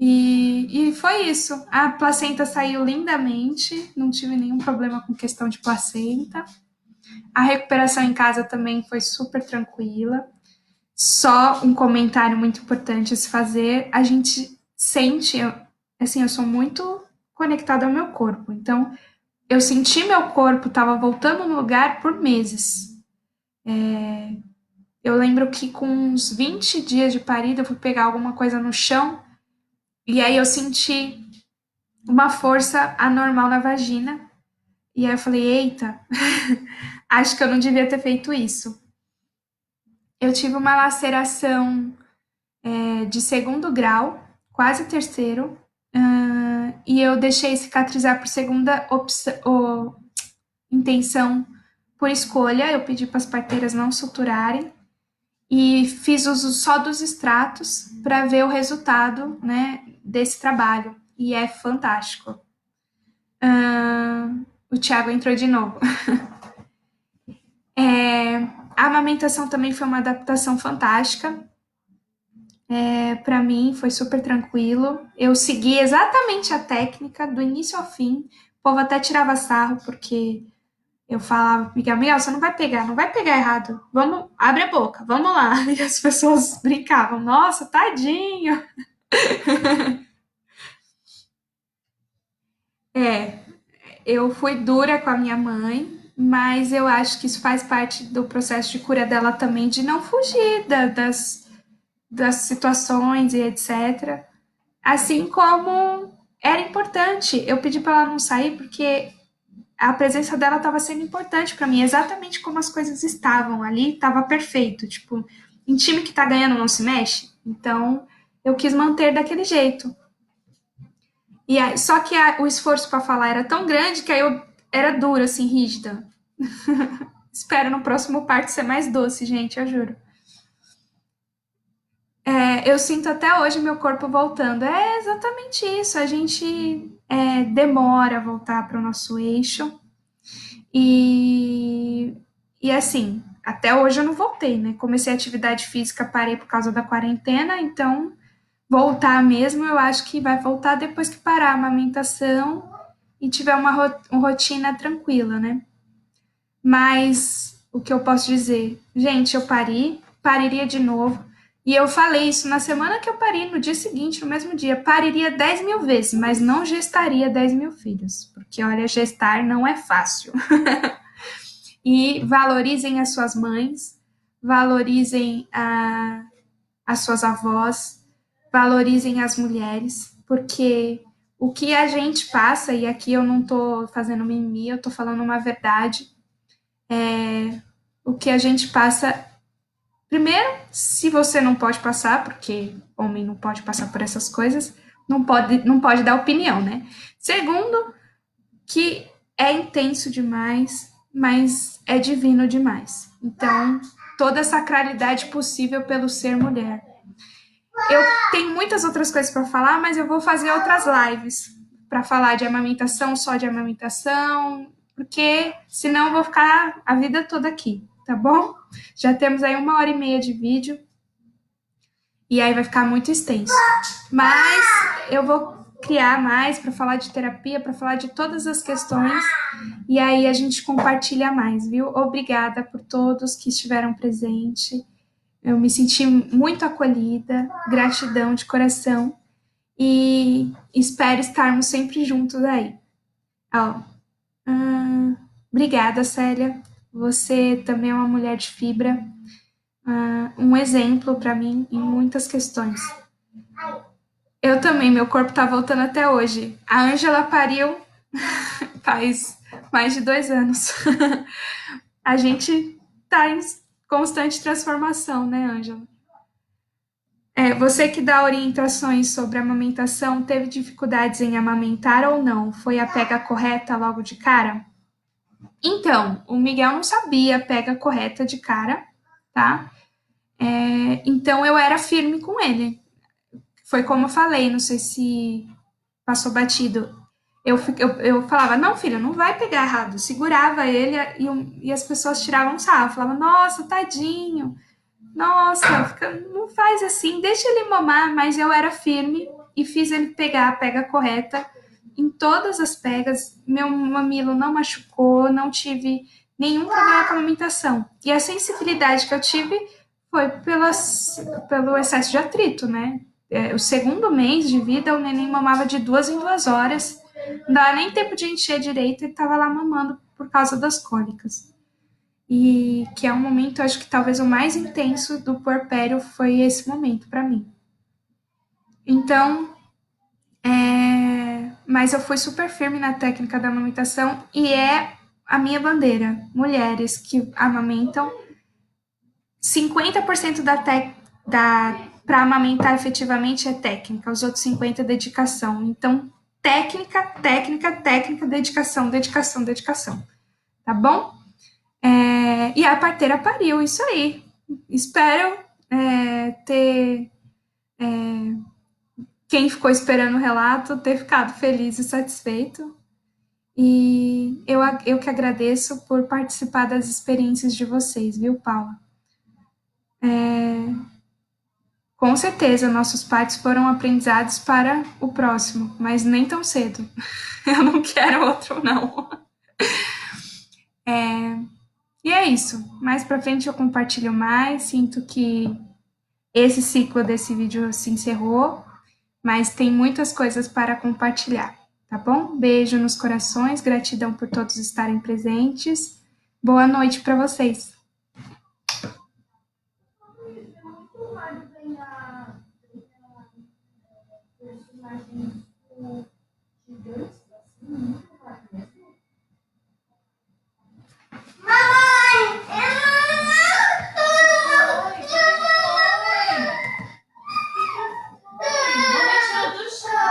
E foi isso. A placenta saiu lindamente, não tive nenhum problema com questão de placenta. A recuperação em casa também foi super tranquila. Só um comentário muito importante a se fazer: a gente sente, assim, eu sou muito conectada ao meu corpo, então eu senti meu corpo estava voltando no lugar por meses. Eu lembro que com uns 20 dias de parida eu fui pegar alguma coisa no chão e aí eu senti uma força anormal na vagina. E aí eu falei, eita, acho que eu não devia ter feito isso. Eu tive uma laceração de segundo grau, quase terceiro, e eu deixei cicatrizar por segunda intenção por escolha. Eu pedi para as parteiras não suturarem e fiz uso só dos extratos para ver o resultado, né, desse trabalho. E é fantástico. O Thiago entrou de novo. A amamentação também foi uma adaptação fantástica. Para mim foi super tranquilo. Eu segui exatamente a técnica do início ao fim. O povo até tirava sarro porque eu falava, Miguel, Miguel, você não vai pegar, não vai pegar errado. Vamos, abre a boca, vamos lá. E as pessoas brincavam, nossa, tadinho. É, eu fui dura com a minha mãe, mas eu acho que isso faz parte do processo de cura dela também, de não fugir das situações e etc. Assim como era importante, eu pedi para ela não sair porque a presença dela estava sendo importante para mim, exatamente como as coisas estavam ali, estava perfeito. Tipo, em time que tá ganhando não se mexe. Então, eu quis manter daquele jeito. E aí, só que o esforço para falar era tão grande que aí eu era dura, assim, rígida. Espero no próximo parto ser mais doce, gente, eu juro. Eu sinto até hoje meu corpo voltando. É exatamente isso. A gente demora a voltar para o nosso eixo. E, e assim, até hoje eu não voltei, né? Comecei a atividade física, parei por causa da quarentena, então voltar mesmo, eu acho que vai voltar depois que parar a amamentação e tiver uma rotina tranquila, né? Mas o que eu posso dizer? Gente, eu pariria de novo. E eu falei isso na semana que eu parei, no dia seguinte, no mesmo dia, pariria 10 mil vezes, mas não gestaria 10 mil filhos, porque olha, gestar não é fácil. E valorizem as suas mães, valorizem as suas avós, valorizem as mulheres, porque o que a gente passa, e aqui eu não estou fazendo mimimi, eu estou falando uma verdade, o que a gente passa. Primeiro, se você não pode passar, porque homem não pode passar por essas coisas, não pode dar opinião, né? Segundo, que é intenso demais, mas é divino demais. Então, toda a sacralidade possível pelo ser mulher. Eu tenho muitas outras coisas para falar, mas eu vou fazer outras lives para falar de amamentação, só de amamentação, porque senão eu vou ficar a vida toda aqui, tá bom? Já temos aí 1h30 de vídeo e aí vai ficar muito extenso. Mas eu vou criar mais para falar de terapia, para falar de todas as questões e aí a gente compartilha mais, viu? Obrigada por todos que estiveram presentes. Eu me senti muito acolhida, gratidão de coração e espero estarmos sempre juntos aí. Ó, obrigada, Célia. Você também é uma mulher de fibra, um exemplo para mim em muitas questões. Eu também, meu corpo tá voltando até hoje. A Ângela pariu faz mais de 2 anos. A gente tá em constante transformação, né, Ângela? Você que dá orientações sobre amamentação, teve dificuldades em amamentar ou não? Foi a pega correta logo de cara? Então, o Miguel não sabia a pega correta de cara, tá? Então eu era firme com ele. Foi como eu falei, não sei se passou batido. Eu falava, não, filho, não vai pegar errado. Segurava ele e as pessoas tiravam sarro. Falavam, nossa, tadinho. Nossa, não faz assim, deixa ele mamar. Mas eu era firme e fiz ele pegar a pega correta em todas as pegas. Meu mamilo não machucou, não tive nenhum problema com a amamentação. E a sensibilidade que eu tive foi pelo excesso de atrito, né? O segundo mês de vida, o neném mamava de 2 em 2 horas. Não dava nem tempo de encher direito e estava lá mamando por causa das cólicas. E que é um momento, acho que talvez o mais intenso do puerpério foi esse momento para mim. Então, mas eu fui super firme na técnica da amamentação e é a minha bandeira. Mulheres que amamentam, 50% para amamentar efetivamente é técnica, os outros 50% é dedicação. Então, técnica, técnica, técnica, dedicação, dedicação, dedicação. Tá bom? E a parteira pariu, isso aí. Espero ter quem ficou esperando o relato ter ficado feliz e satisfeito. E eu que agradeço por participar das experiências de vocês, viu, Paula? Com certeza, nossos partos foram aprendizados para o próximo, mas nem tão cedo. Eu não quero outro, não. E é isso. Mais pra frente eu compartilho mais. Sinto que esse ciclo desse vídeo se encerrou, mas tem muitas coisas para compartilhar, tá bom? Beijo nos corações, gratidão por todos estarem presentes. Boa noite para vocês. Vou deixar do chão.